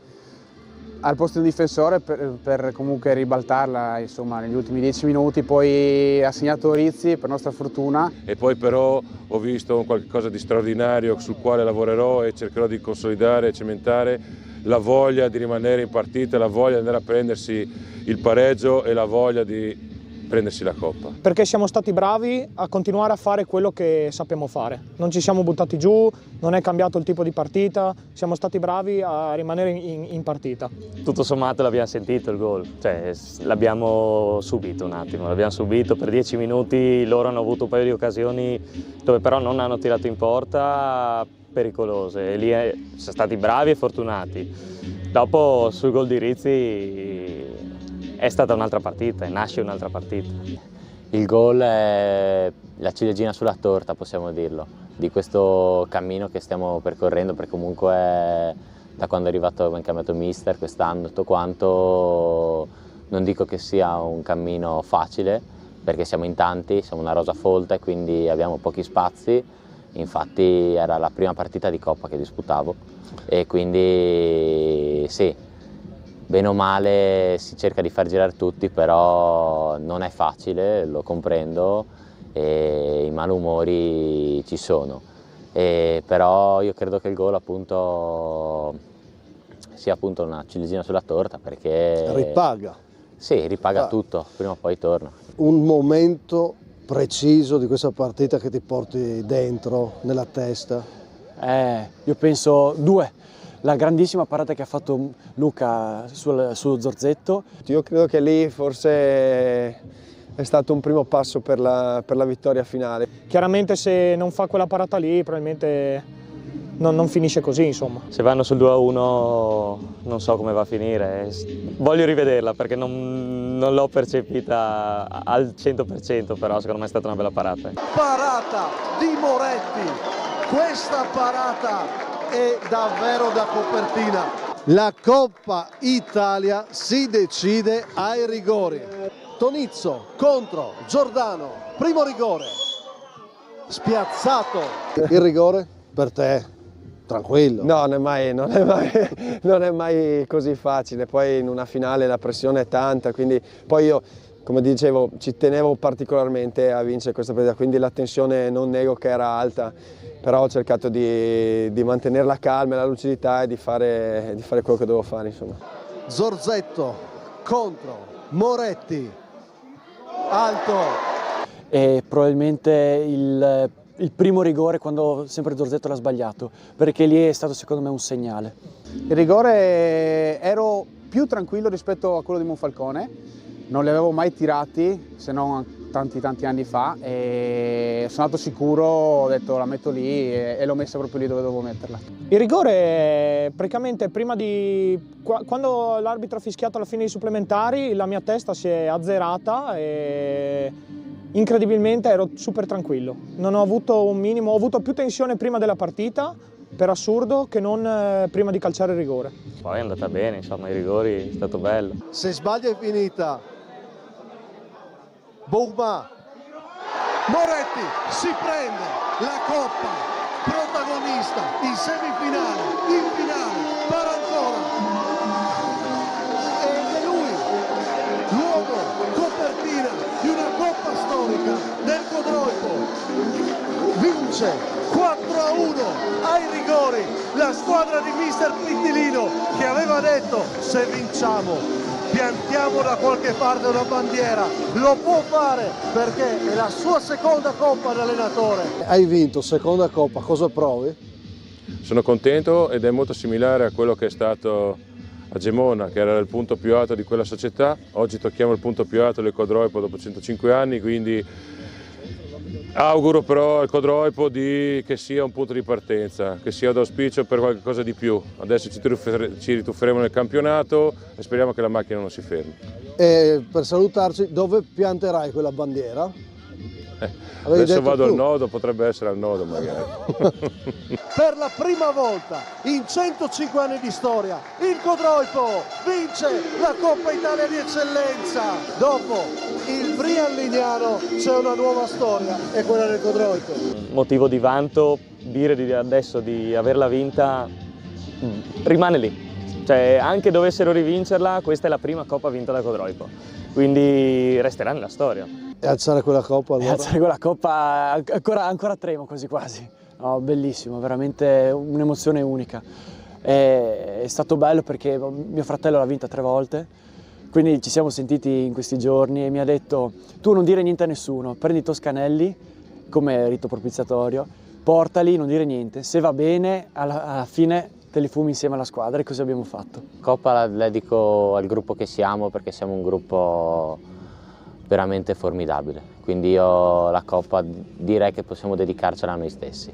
al posto di un difensore per comunque ribaltarla insomma, negli ultimi 10 minuti, poi ha segnato Rizzi per nostra fortuna. E poi però ho visto qualcosa di straordinario sul quale lavorerò e cercherò di consolidare e cementare la voglia di rimanere in partita, la voglia di andare a prendersi il pareggio e la voglia di prendersi la Coppa. Perché siamo stati bravi a continuare a fare quello che sappiamo fare. Non ci siamo buttati giù, non è cambiato il tipo di partita, siamo stati bravi a rimanere in partita. Tutto sommato l'abbiamo sentito il gol, cioè l'abbiamo subito un attimo, l'abbiamo subito per 10 minuti, loro hanno avuto un paio di occasioni dove però non hanno tirato in porta, pericolose, e lì sono stati bravi e fortunati. Dopo sul gol di Rizzi è stata un'altra partita e nasce un'altra partita. Il gol è la ciliegina sulla torta, possiamo dirlo, di questo cammino che stiamo percorrendo, perché comunque da quando è arrivato, abbiamo cambiato mister quest'anno, tutto quanto, non dico che sia un cammino facile, perché siamo in tanti, siamo una rosa folta e quindi abbiamo pochi spazi. Infatti era la prima partita di Coppa che disputavo e quindi sì, bene o male si cerca di far girare tutti, però non è facile, lo comprendo e i malumori ci sono. Però io credo che il gol appunto sia appunto una ciliegina sulla torta perché ripaga. Sì, ripaga tutto, prima o poi torna. Un momento preciso di questa partita che ti porti dentro, nella testa? Io penso due. La grandissima parata che ha fatto Luca sullo Zorzetto. Io credo che lì forse è stato un primo passo per la vittoria finale. Chiaramente se non fa quella parata lì probabilmente non finisce così, insomma. Se vanno sul 2-1 non so come va a finire, voglio rivederla perché non l'ho percepita al 100%, però secondo me è stata una bella parata. Parata di Moretti, questa parata è davvero da copertina. La Coppa Italia si decide ai rigori. Tonizzo contro Giordano, primo rigore, spiazzato. Il rigore per te, tranquillo. No, non è mai così facile, poi in una finale la pressione è tanta, quindi poi io, come dicevo, ci tenevo particolarmente a vincere questa partita, quindi la tensione non nego che era alta, però ho cercato di mantenere la calma e la lucidità e di fare quello che dovevo fare, insomma. Zorzetto contro Moretti, alto. E probabilmente il primo rigore quando sempre Zorzetto l'ha sbagliato, perché lì è stato secondo me un segnale. Il rigore ero più tranquillo rispetto a quello di Monfalcone, non li avevo mai tirati se non tanti anni fa e sono andato sicuro, ho detto la metto lì e l'ho messa proprio lì dove dovevo metterla. Il rigore praticamente quando l'arbitro ha fischiato alla fine dei supplementari la mia testa si è azzerata e incredibilmente ero super tranquillo. Non ho avuto un minimo, ho avuto più tensione prima della partita, per assurdo, che non prima di calciare il rigore. Poi è andata bene, insomma, i rigori è stato bello. Se sbaglia è finita. Bourma, Moretti si prende la Coppa, protagonista in semifinale, in finale, para ancora. Ed è lui, l'uomo copertina di una Coppa storica del Codroico. Vince 4-1 ai rigori la squadra di mister Pittilino, che aveva detto: se vinciamo piantiamo da qualche parte una bandiera. Lo può fare perché è la sua seconda Coppa da allenatore. Hai vinto seconda Coppa, cosa provi? Sono contento ed è molto similare a quello che è stato a Gemona, che era il punto più alto di quella società. Oggi tocchiamo il punto più alto del Codroipo dopo 105 anni, quindi auguro però al Codroipo che sia un punto di partenza, che sia d'auspicio per qualcosa di più. Adesso ci ritufferemo nel campionato e speriamo che la macchina non si fermi. E per salutarci, dove pianterai quella bandiera? Adesso vado al nodo, potrebbe essere al nodo magari. Per la prima volta in 105 anni di storia il Codroipo vince la Coppa Italia di Eccellenza. Dopo il Brian Lignano c'è una nuova storia, è quella del Codroipo. Motivo di vanto, dire adesso di averla vinta rimane lì. Cioè, anche dovessero rivincerla, questa è la prima Coppa vinta da Codroipo, quindi resterà nella storia. E alzare quella Coppa allora? E alzare quella Coppa, ancora tremo quasi. No, bellissimo, veramente un'emozione unica. È stato bello perché mio fratello l'ha vinta 3 volte, quindi ci siamo sentiti in questi giorni e mi ha detto: tu non dire niente a nessuno, prendi i Toscanelli come rito propiziatorio, portali, non dire niente, se va bene alla fine te li fumi insieme alla squadra, e così abbiamo fatto. Coppa la dedico al gruppo che siamo, perché siamo un gruppo veramente formidabile, quindi io la Coppa direi che possiamo dedicarcela a noi stessi.